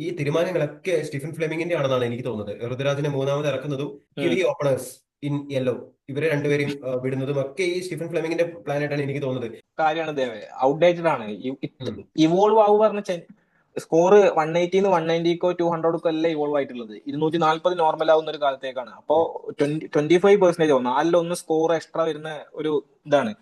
ഈ തീരുമാനങ്ങളൊക്കെ സ്റ്റീഫൻ ഫ്ലെമിങ്ങിന്റെ ആണെന്നാണ് എനിക്ക് തോന്നുന്നത്. ഋതുരാജിനെ മൂന്നാമത് ഇറക്കുന്നതും ഉം. കിവി ഓപ്പണേഴ്സ് ഇൻ യെല്ലോ ഇവരെ രണ്ടുപേരെയും വിടുന്നതും ഒക്കെ ഈ സ്റ്റീഫൻ ഫ്ലെമിങ്ങിന്റെ പ്ലാനായിട്ടാണ് എനിക്ക് തോന്നുന്നത്. കാര്യമാണ് ദേവേ, ഔട്ട്ഡേറ്റഡ് ആണ്. ഉം. ഇവോൾവ് ആവുക പറഞ്ഞ സ്കോർ 180 190 200 അല്ല ഇവോൾവ് ആയിട്ടുള്ളത്. 240 നോർമൽ ആവുന്ന ഒരു കാലത്തേക്കാണ്. അപ്പോ 25% 4-1 സ്കോർ എക്സ്ട്രാ വരുന്ന ഒരു ഇതാണ്.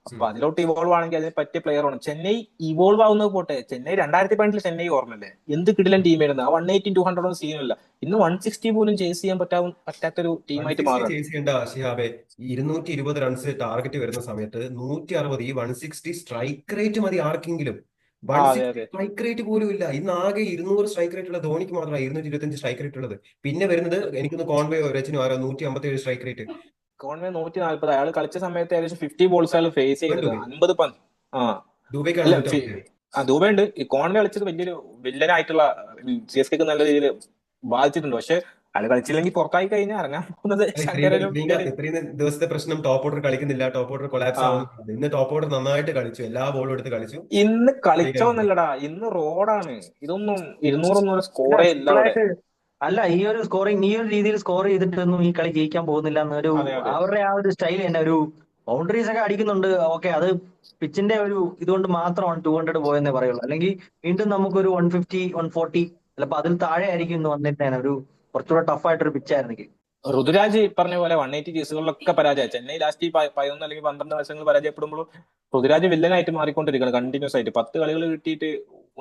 അപ്പൊ അതിലോട്ട് ഇവോൾവ് ആണെങ്കിൽ അതിന് പറ്റിയ പ്ലെയർ ആണ്. ചെന്നൈ ഇവോൾവ് ആവുന്നത് പോട്ടെ, ചെന്നൈ 2018 ചെന്നൈ ഓർമ്മല്ലേ, എന്ത് കിടിലൻ ടീമായിരുന്നു. ആ 180 200 സീനല്ല. ഇന്ന് 160 പോലും ചേസ് ചെയ്യാൻ പറ്റാത്തൊരു ടീമായിട്ട് 160 മാറുകയാണ്. ചേസ് ചെയ്യേണ്ട ഷിഹാബെ. 220 റൺസ് ടാർഗറ്റ് വരുന്ന സമയത്ത് 160, ഈ 160 സ്ട്രൈക്ക് റേറ്റ് മതി ആർക്കെങ്കിലും. അതെ 160 അതെ. സ്ട്രൈക്ക് റേറ്റ് പോലും ഇല്ല. ഇന്ന് ആകെ 200 സ്ട്രൈക്ക് റേറ്റ് ഉള്ള ധോണിക്ക് മാത്രമാണ് 225 സ്ട്രൈക്ക് റേറ്റ് ഉള്ളത്. പിന്നെ വരുന്നത് എനിക്കൊന്ന് കോൺവേയോ രചനോ ആരോ 157 സ്ട്രൈക്ക് റേറ്റ്. കോൺവേ 140. അയാൾ കളിച്ച സമയത്ത് ഏകദേശം 50 ബോൾസ് അയാൾ ഫേസ് ചെയ്തത്. ദുബൈ 50 പന്ത്. ആ ദുബൈക്കാണ് അല്ല 157. ദൂബെ ഉണ്ട്. ഈ കോൺവേ കളിച്ചത് വലിയൊരു വില്ലനായിട്ടുള്ള CSKക്ക് നല്ല രീതിയിൽ ബാധിച്ചിട്ടുണ്ട്. പക്ഷെ അയാൾ കളിച്ചില്ലെങ്കിൽ പുറത്തായി കഴിഞ്ഞാൽ ഇറങ്ങാൻ പോകുന്നത് ശങ്കരനും ഇത്രയും ദിവസത്തെ പ്രശ്നം ടോപ്പ് ഓർഡർ കളിക്കുന്നില്ല, ടോപ്പ് ഓർഡർ കൊളാപ്സ് ആ ആവുന്നു. ഇന്ന് ടോപ്പ് ഓർഡർ നന്നായിട്ട് കളിച്ചു, എല്ലാ ബോളും എടുത്ത് കളിച്ചു. ഇന്ന് ജയിക്കാൻ പറ്റി. കളിച്ചോന്നല്ലടാ, ഇന്ന് റോഡാണ്. ഇതൊന്നും 200 അല്ല സ്കോറേ ഇല്ല അവിടെ. സിമ്പിളായിട്ട് അല്ല, ഈ ഒരു സ്കോറിങ് ഈ ഒരു രീതിയിൽ സ്കോർ ചെയ്തിട്ടൊന്നും ഈ കളി ജയിക്കാൻ പോകുന്നില്ല എന്നൊരു അതെ അതെ. അവരുടെ ആ ഒരു സ്റ്റൈൽ തന്നെ. ഒരു ബൗണ്ടറീസ് ഒക്കെ അടിക്കുന്നുണ്ട്, ഓക്കെ, അത് പിച്ചിന്റെ ഒരു ഇതുകൊണ്ട് മാത്രമാണ് 200 പോയെന്നേ പറയുള്ളൂ. അല്ലെങ്കിൽ വീണ്ടും നമുക്കൊരു 150 140 ചിലപ്പോൾ അതിൽ താഴെ ആയിരിക്കും ഇന്ന് വന്നിട്ടേനെ. ഒരു കുറച്ചുകൂടെ ടഫായിട്ടൊരു പിച്ചായിരുന്നെങ്കിൽ. ഋതുരാജ് പറഞ്ഞ പോലെ 180 കേസുകളിലൊക്കെ പരാജയം. ചെന്നൈ ലാസ്റ്റ് 11 അല്ലെങ്കിൽ 12 മത്സരങ്ങൾ പരാജയപ്പെടുമ്പോൾ ഋതുരാജ് വില്ലനായിട്ട് മാറിക്കൊണ്ടിരിക്കുകയാണ് കണ്ടിന്യൂസ് ആയിട്ട്. 10 കളികൾ കിട്ടിയിട്ട്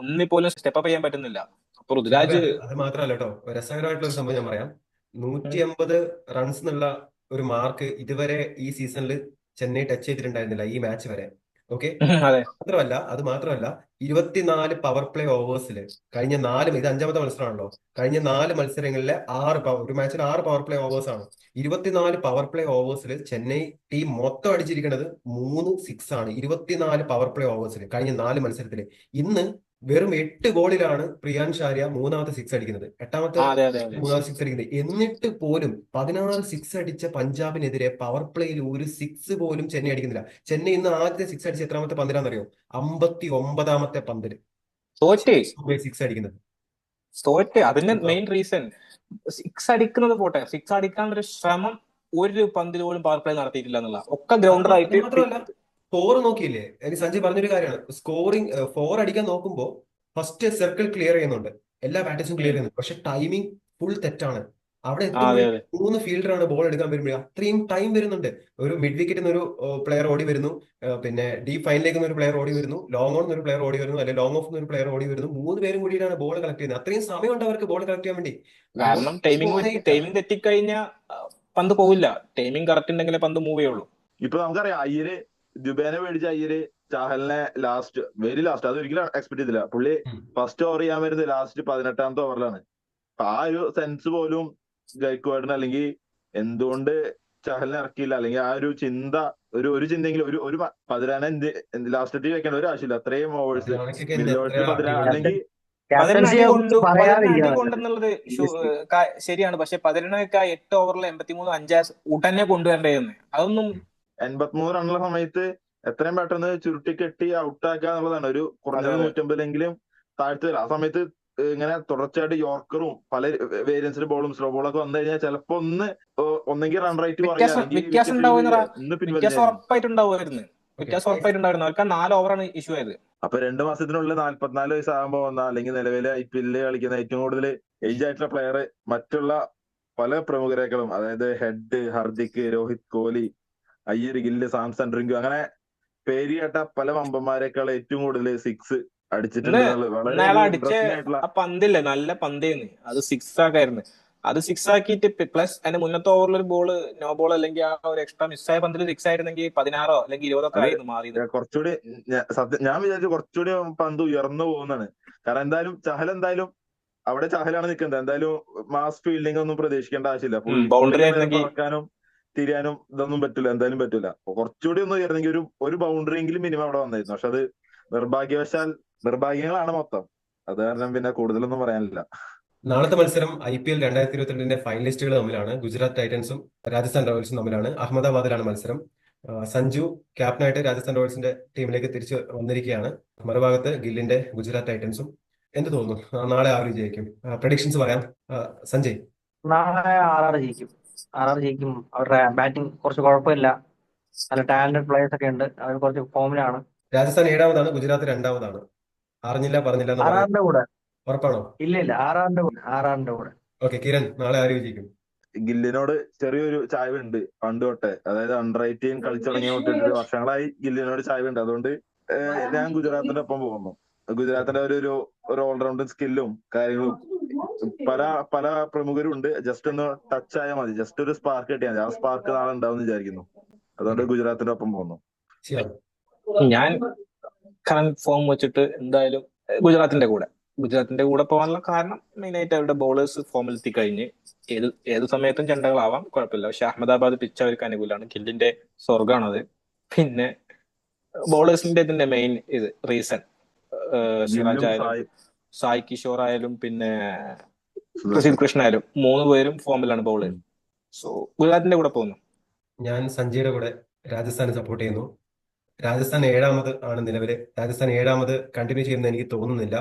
ഒന്നിൽ പോലും സ്റ്റെപ്പ് ചെയ്യാൻ പറ്റുന്നില്ല. അപ്പൊ ഷിഹാബെ, ഋതുരാജ് അത് മാത്രമല്ല കേട്ടോ, രസകരമായിട്ടുള്ള ഒരു സംഭവം ഞാൻ പറയാം. 150 റൺസ് എന്നുള്ള ഒരു മാർക്ക് ഇതുവരെ ഈ സീസണിൽ ചെന്നൈ ടച്ച് ചെയ്തിട്ടുണ്ടായിരുന്നില്ല ഈ മാച്ച് വരെ. ഓക്കെ, അതെ അത് മാത്രമല്ല 24 പവർ പ്ലേ ഓവേഴ്സിൽ കഴിഞ്ഞ ഇത് 5ാമത്തെ മത്സരമാണല്ലോ. കഴിഞ്ഞ 4 മത്സരങ്ങളിലെ ഒരു മാച്ചിൽ 6 പവർ പ്ലേ ഓവേഴ്സ് ആണ്. 24 പവർ പ്ലേ ഓവേഴ്സിൽ ചെന്നൈ ടീം മൊത്തം അടിച്ചിരിക്കുന്നത് 3 സിക്സ് ആണ്. 24 പവർ പ്ലേ ഓവേഴ്സിൽ കഴിഞ്ഞ 4 മത്സരത്തിൽ. ഇന്ന് വെറും 8 ബോളിലാണ് പ്രിയാൻഷ് ആര്യ മൂന്നാമത്തെ സിക്സ് അടിക്കുന്നത്, എട്ടാമത്തെ അതെ അതെ അതെ. മൂന്നാമത്തെ സിക്സ് അടിക്കുന്നത്. എന്നിട്ട് പോലും 16 സിക്സ് അടിച്ച പഞ്ചാബിനെതിരെ പവർ പ്ലേയിൽ ഒരു സിക്സ് പോലും ചെന്നൈ അടിക്കുന്നില്ല. ചെന്നൈ ഇന്ന് ആദ്യത്തെ സിക്സ് അടിച്ച എത്രാമത്തെ പന്തിലാണെന്നറിയോ? 59ാമത്തെ പന്തിൽ തോറ്റ് സിക്സ് അടിക്കുന്നത്. അതിന്റെ മെയിൻ റീസൺ സിക്സ് അടിക്കുന്നത് പോട്ടെ, സിക്സ് അടിക്കാനുള്ള ഒരു ശ്രമം ഒരു പന്തിൽ പോലും പവർ പ്ലേ നടത്തിയിട്ടില്ല എന്നുള്ള. ഒക്കെ ഗ്രൗണ്ടർ അത് ആയിട്ട് മാത്രമല്ല, സ്കോർ നോക്കിയില്ലേ? എനിക്ക് സഞ്ജയ് പറഞ്ഞൊരു കാര്യമാണ്. സ്കോറിംഗ് 4 അടിക്കാൻ നോക്കുമ്പോൾ ഫസ്റ്റ് സർക്കിൾ ക്ലിയർ ചെയ്യുന്നുണ്ട്, എല്ലാ ബാറ്റേഴ്സും ക്ലിയർ ചെയ്യുന്നുണ്ട്. പക്ഷെ ടൈമിംഗ് ഫുൾ തെറ്റാണ്. അവിടെ അതെ എത്തുമ്പോഴേക്കും അതെ. 3 ഫീൽഡറാണ് ബോൾ എടുക്കാൻ വരുമ്പോൾ അത്രയും ടൈം വരുന്നുണ്ട്. ഒരു മിഡ് വിക്കറ്റിൽ നിന്ന് ഒരു പ്ലെയർ ഓടി വരുന്നു, പിന്നെ ഡീപ് ഫൈനിലേക്ക് നിന്ന് ഒരു പ്ലെയർ ഓടി വരുന്നു, ലോങ് ഓൺ ഒരു പ്ലെയർ ഓടി വരുന്നു, അല്ലെങ്കിൽ ലോങ് ഓഫ് ഒരു പ്ലെയർ ഓടി വരുന്നു. 3 പേരും കൂടിയാണ് ബോൾ കളക്ട് ചെയ്യുന്നത്. അത്രയും സമയമുണ്ട് അവർക്ക് ബോൾ കളക്ട് ചെയ്യാൻ വേണ്ടി. കാരണം ടൈമിംഗ് തെറ്റിക്കഴിഞ്ഞാൽ പന്ത് പോവില്ല. ടൈമിംഗ് കറക്റ്റ് ഉണ്ടെങ്കിലേ പന്ത് മൂവ് ചെയ്യുള്ളൂ. ഇപ്പൊ നമുക്കറിയാം, അയ്യര് ദുബൈനെ മേടിച്ച അയ്യര് ചാഹലിനെ വെരി ലാസ്റ്റ് അത് ഒരിക്കലും എക്സ്പെക്ട് ചെയ്തില്ല. പുള്ളി ഫസ്റ്റ് ഓവർ ചെയ്യാൻ വരുന്നത് ലാസ്റ്റ് 18ാമത്തെ ഓവറിലാണ്. അപ്പൊ ആ ഒരു സെൻസ് പോലും ഗൈക്വാഡിന്, അല്ലെങ്കിൽ എന്തുകൊണ്ട് ചഹലിനെ ഇറക്കിയില്ല, അല്ലെങ്കിൽ ആ ഒരു ചിന്ത, ഒരു ചിന്തയെങ്കിലും ഒരു 14 ലാസ്റ്റ് ടീം വെക്കേണ്ട ഒരു ആവശ്യമില്ല. അത്രയും ഓവേഴ്സ് മിഡിൽ ഓവേഴ്സിൽ 14, അല്ലെങ്കിൽ ക്യാപ്റ്റൻസിയെ കുറിച്ച് 14 അടി പറയാതിരിക്കണം. കൊണ്ടെന്നുള്ളത് ശരിയാണ്. പക്ഷെ 18 8 ഓവറിൽ 83 5 ഉടനെ കൊണ്ടുവരേണ്ടതെന്ന് അതൊന്നും 83 റണ്ണുള്ള സമയത്ത് എത്രയും പെട്ടെന്ന് ചുരുട്ടി കെട്ടി ഔട്ടാക്കുക എന്നുള്ളതാണ്. ഒരു കുറഞ്ഞത് 150 താഴ്ത്തുക. ആ സമയത്ത് ഇങ്ങനെ തുടർച്ചയായിട്ട് യോർക്കറും പല വേരിയൻസിന്റെ ബോളും സ്ലോ ബോളൊക്കെ വന്നു കഴിഞ്ഞാൽ ചിലപ്പോ ഒന്നെങ്കിൽ റൺ റേറ്റ് വ്യത്യാസം ഉറപ്പായിട്ടുണ്ടാവുമായിരുന്നു. അവർക്ക് 4 ഓവറാണ് ഇഷ്യൂ ആയത്. അപ്പൊ 2 മാസത്തിനുള്ളിൽ 44 വയസ്സാകുമ്പോ വന്ന, അല്ലെങ്കിൽ നിലവിലെ IPL കളിക്കുന്ന ഏറ്റവും കൂടുതൽ ഏജ് ആയിട്ടുള്ള പ്ലെയർ മറ്റുള്ള പല പ്രമുഖരേക്കാളും, അതായത് ഹെഡ്, ഹർദിക്, രോഹിത് കോഹ്ലി, അയ്യർ, ഗില്ല്, സാംസൺ, റിങ്കു, അങ്ങനെ പേര് കേട്ട പല വമ്പന്മാരെക്കാൾ ഏറ്റവും കൂടുതൽ സിക്സ് അടിച്ചിട്ടുണ്ട്. വളരെ ഇൻട്രസ്റ്റിംഗ് ആയിട്ടുള്ള ആ പന്തില്ലേ, നല്ല പന്തേന്ന്. അത് സിക്സ് ആക്കായിരുന്നു. അത് സിക്സ് ആക്കിയിട്ട് പ്ലസ് അതിന്റെ മുന്നത്തെ ഓവറിൽ ഒരു ബോള് നോ ബോൾ, അല്ലെങ്കിൽ ആ ഒരു എക്സ്ട്രാ മിസ്സായ പന്തിൽ സിക്സ് ആയിരുന്നെങ്കിൽ 16 അല്ലെങ്കിൽ 20 ആയിരുന്നു മാറിയത്. കുറച്ചുകൂടി ഞാൻ വിചാരിച്ചു കുറച്ചുകൂടി പന്ത് ഉയർന്നു പോകുന്നതാണ്. കാരണം എന്തായാലും ചഹൽ അവിടെ ചഹലാണ് നിൽക്കുന്നത്. എന്തായാലും മാസ് ഫീൽഡിംഗ് ഒന്നും പ്രതീക്ഷിക്കേണ്ട ആവശ്യമില്ല. ബൗണ്ടറി ആയിരുന്നെങ്കിൽ പറക്കാനും തിരിയാനും ഇതൊന്നും പറ്റില്ല, എന്തായാലും പറ്റില്ല. കുറച്ചുകൂടി ഒന്ന് ഉയർന്നെങ്കിൽ ഒരു ബൗണ്ടറി എങ്കിലും മിനിമം അവിടെ വന്നായിരുന്നു. പക്ഷെ അത് നിർഭാഗ്യങ്ങളാണ് മൊത്തം. അത് കാരണം പിന്നെ കൂടുതലൊന്നും പറയാനില്ല. നാളത്തെ മത്സരം IPL 2022 ഫൈനലിസ്റ്റുകൾ തമ്മിലാണ്. ഗുജറാത്ത് ടൈറ്റൻസും രാജസ്ഥാൻ റോയൽസും തമ്മിലാണ്. അഹമ്മദാബാദിലാണ് മത്സരം. സഞ്ജു ക്യാപ്റ്റനായിട്ട് രാജസ്ഥാൻ റോയൽസിന്റെ ടീമിലേക്ക് തിരിച്ചു വന്നിരിക്കുകയാണ്. മറുഭാഗത്ത് ഗില്ലിന്റെ ഗുജറാത്ത് ടൈറ്റൻസും. എന്ത് തോന്നുന്നു? നാളെ ആര് ജയിക്കും? പ്രഡിക്ഷൻസ് പറയാം. സഞ്ജയ്. നാളെ RR ജയിക്കും. RR ജയിക്കും. അവരുടെ ബാറ്റിംഗ് കുറച്ച് കുഴപ്പമില്ല. നല്ല ടാലന്റഡ് പ്ലേയേഴ്സ് ഒക്കെ ഉണ്ട്. അവർ കുറച്ച് ഫോമിലാണ്. രാജസ്ഥാൻ 7ാമതാണ്, ഗുജറാത്ത് 2ാമതാണ്. പറഞ്ഞില്ല എന്ന് പറയാം. RRന്റെ കൂടെ ഉറപ്പാണോ? ഇല്ല RRന്റെ കൂടെ. ഓക്കെ, കിരൺ, നാളെ ആര് വിജയിക്കും? ഗില്ലിനോട് ചെറിയൊരു ചായ്വുണ്ട് പണ്ട് തൊട്ടേ. അതായത് അണ്ടർ 18 കളിച്ചു തുടങ്ങിയ തൊട്ടിട്ട് വർഷങ്ങളായി ഗില്ലിനോട് ചായ്വുണ്ട്. അതുകൊണ്ട് ഞാൻ ഗുജറാത്തിന്റെ ഒപ്പം പോകുന്നു. ഗുജറാത്തിന്റെ ഒരു ഓൾറൗണ്ട് സ്കില്ലും കാര്യങ്ങളും പല പ്രമുഖരും ഉണ്ട്. ജസ്റ്റ് ഒന്ന് ടച്ച് ആയാൽ മതി, ജസ്റ്റ് ഒരു സ്പാർക്ക് കിട്ടിയാൽ മതി. ആ സ്പാർക്ക് നാളെ ഉണ്ടാവും വിചാരിക്കുന്നു. അതുകൊണ്ട് ഗുജറാത്തിന്റെ ഒപ്പം പോകുന്നു. ഞാൻ കറന്റ് ഫോം വെച്ചിട്ട് എന്തായാലും ഗുജറാത്തിന്റെ കൂടെ പോകാനുള്ള കാരണം മെയിനായിട്ട് അവരുടെ ബോളേഴ്സ് ഫോമിലെത്തി കഴിഞ്ഞ് ഏത് സമയത്തും ചെണ്ടകളാവാം, കുഴപ്പമില്ല. പക്ഷെ അഹമ്മദാബാദ് പിച്ച് അവർക്ക് അനുകൂലമാണ്. ഗില്ലിന്റെ സ്വർഗമാണത്. പിന്നെ ബോളേഴ്സിന്റെ ഇതിന്റെ മെയിൻ റീസൺ സിറാജ് ആയാലും സായ് കിഷോർ ആയാലും പിന്നെ പ്രസിദ്ധ് കൃഷ്ണ ആയാലും 3 പേരും ഫോമിലാണ് ബോളേഴ്സ്. സോ ഗുജറാത്തിന്റെ കൂടെ പോകുന്നു. ഞാൻ സഞ്ജയുടെ കൂടെ രാജസ്ഥാനെ സപ്പോർട്ട് ചെയ്യുന്നു. രാജസ്ഥാൻ 7ാമത് ആണ് നിലവില്. രാജസ്ഥാൻ 7ാമത് കണ്ടിന്യൂ ചെയ്യുന്നത് എനിക്ക് തോന്നുന്നില്ല.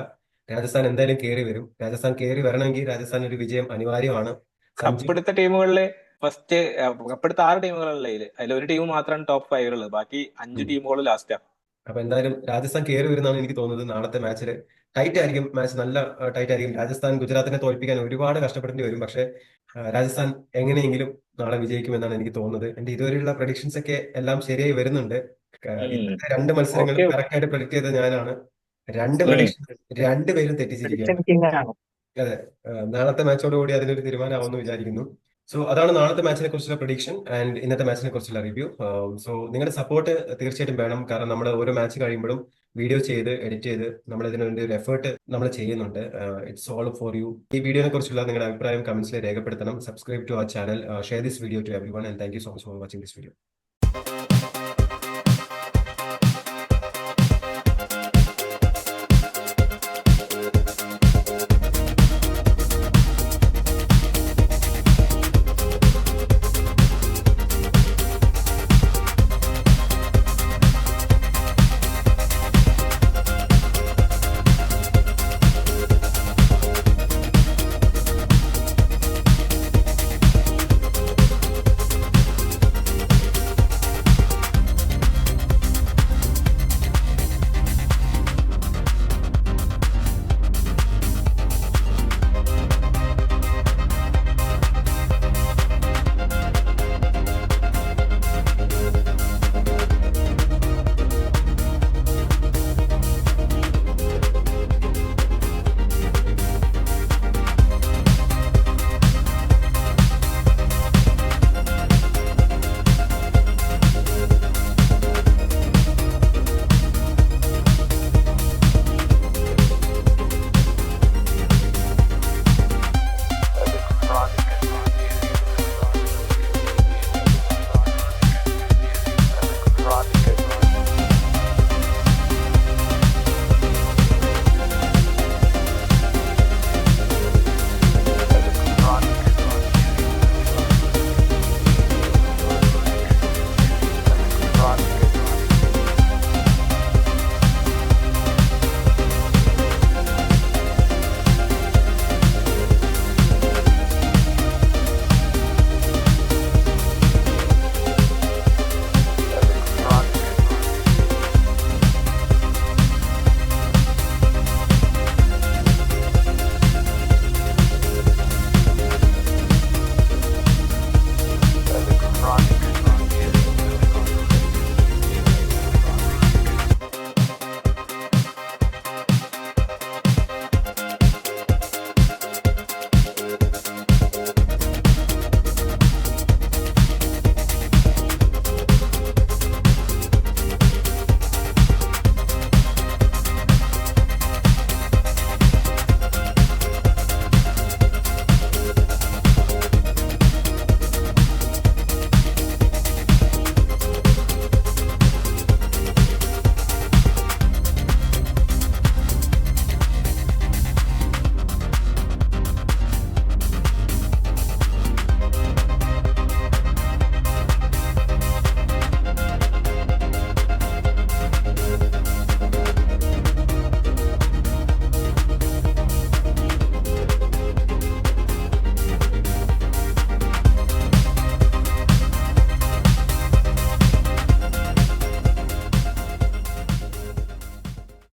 രാജസ്ഥാൻ എന്തായാലും കയറി വരും. രാജസ്ഥാൻ കയറി വരണമെങ്കിൽ രാജസ്ഥാൻ ഒരു വിജയം അനിവാര്യമാണ്. കപ്പെടുത്ത ടീമുകളിലെ ഫസ്റ്റ് കപ്പെടുത്ത 6 ടീമുകളല്ലേ അതിൽ ഒരു ടീം മാത്രമാണ് ടോപ്പ് 5 ബാക്കി 5 ടീമുകൾ ലാസ്റ്റാണ്. അപ്പൊ എന്തായാലും രാജസ്ഥാൻ കയറി വരുന്നതാണ് എനിക്ക് തോന്നുന്നത്. നാളത്തെ മാച്ചിൽ ടൈറ്റ് ആയിരിക്കും. മാച്ച് നല്ല ടൈറ്റ് ആയിരിക്കും. രാജസ്ഥാൻ ഗുജറാത്തിനെ തോൽപ്പിക്കാൻ ഒരുപാട് കഷ്ടപ്പെടേണ്ടി വരും. പക്ഷെ രാജസ്ഥാൻ എങ്ങനെയെങ്കിലും നാളെ വിജയിക്കുമെന്നാണ് എനിക്ക് തോന്നുന്നത്. എന്റെ ഇതുവരെയുള്ള പ്രഡിക്ഷൻസ് ഒക്കെ എല്ലാം ശരിയായി വരുന്നുണ്ട്. ഇന്നത്തെ 2 മത്സരങ്ങളും Okay. കറക്റ്റ് ആയിട്ട് പ്രഡിക്ട് ചെയ്തത് ഞാനാണ്. 2 പ്രഡിക്ഷൻ 2 പേരും തെറ്റിച്ചിരിക്കുകയാണ്. Prediction king ആണ്. അതെ, നാളത്തെ മാച്ചോടുകൂടി അതിനൊരു തീരുമാനമാവുമെന്ന് വിചാരിക്കുന്നു. സോ അതാണ് നാളത്തെ മാച്ചിനെ കുറിച്ചുള്ള പ്രഡിക്ഷൻ ആൻഡ് ഇന്നത്തെ മാച്ചിനെ കുറിച്ചുള്ള റിവ്യൂ. സോ നിങ്ങളുടെ സപ്പോർട്ട് തീർച്ചയായിട്ടും വേണം. കാരണം നമ്മൾ ഓരോ മാച്ച് കഴിയുമ്പോഴും വീഡിയോ ചെയ്ത് എഡിറ്റ് ചെയ്ത് നമ്മൾ ഇതിനു വേണ്ടി ഒരു എഫേർട്ട് നമ്മൾ ചെയ്യുന്നുണ്ട്. It's all for you. ഈ വീഡിയോനെ കുറിച്ചുള്ള നിങ്ങളുടെ അഭിപ്രായം കമന്റ്സിൽ രേഖപ്പെടുത്തണം. Subscribe to our channel, share this video to everyone and thank you so much for watching this video.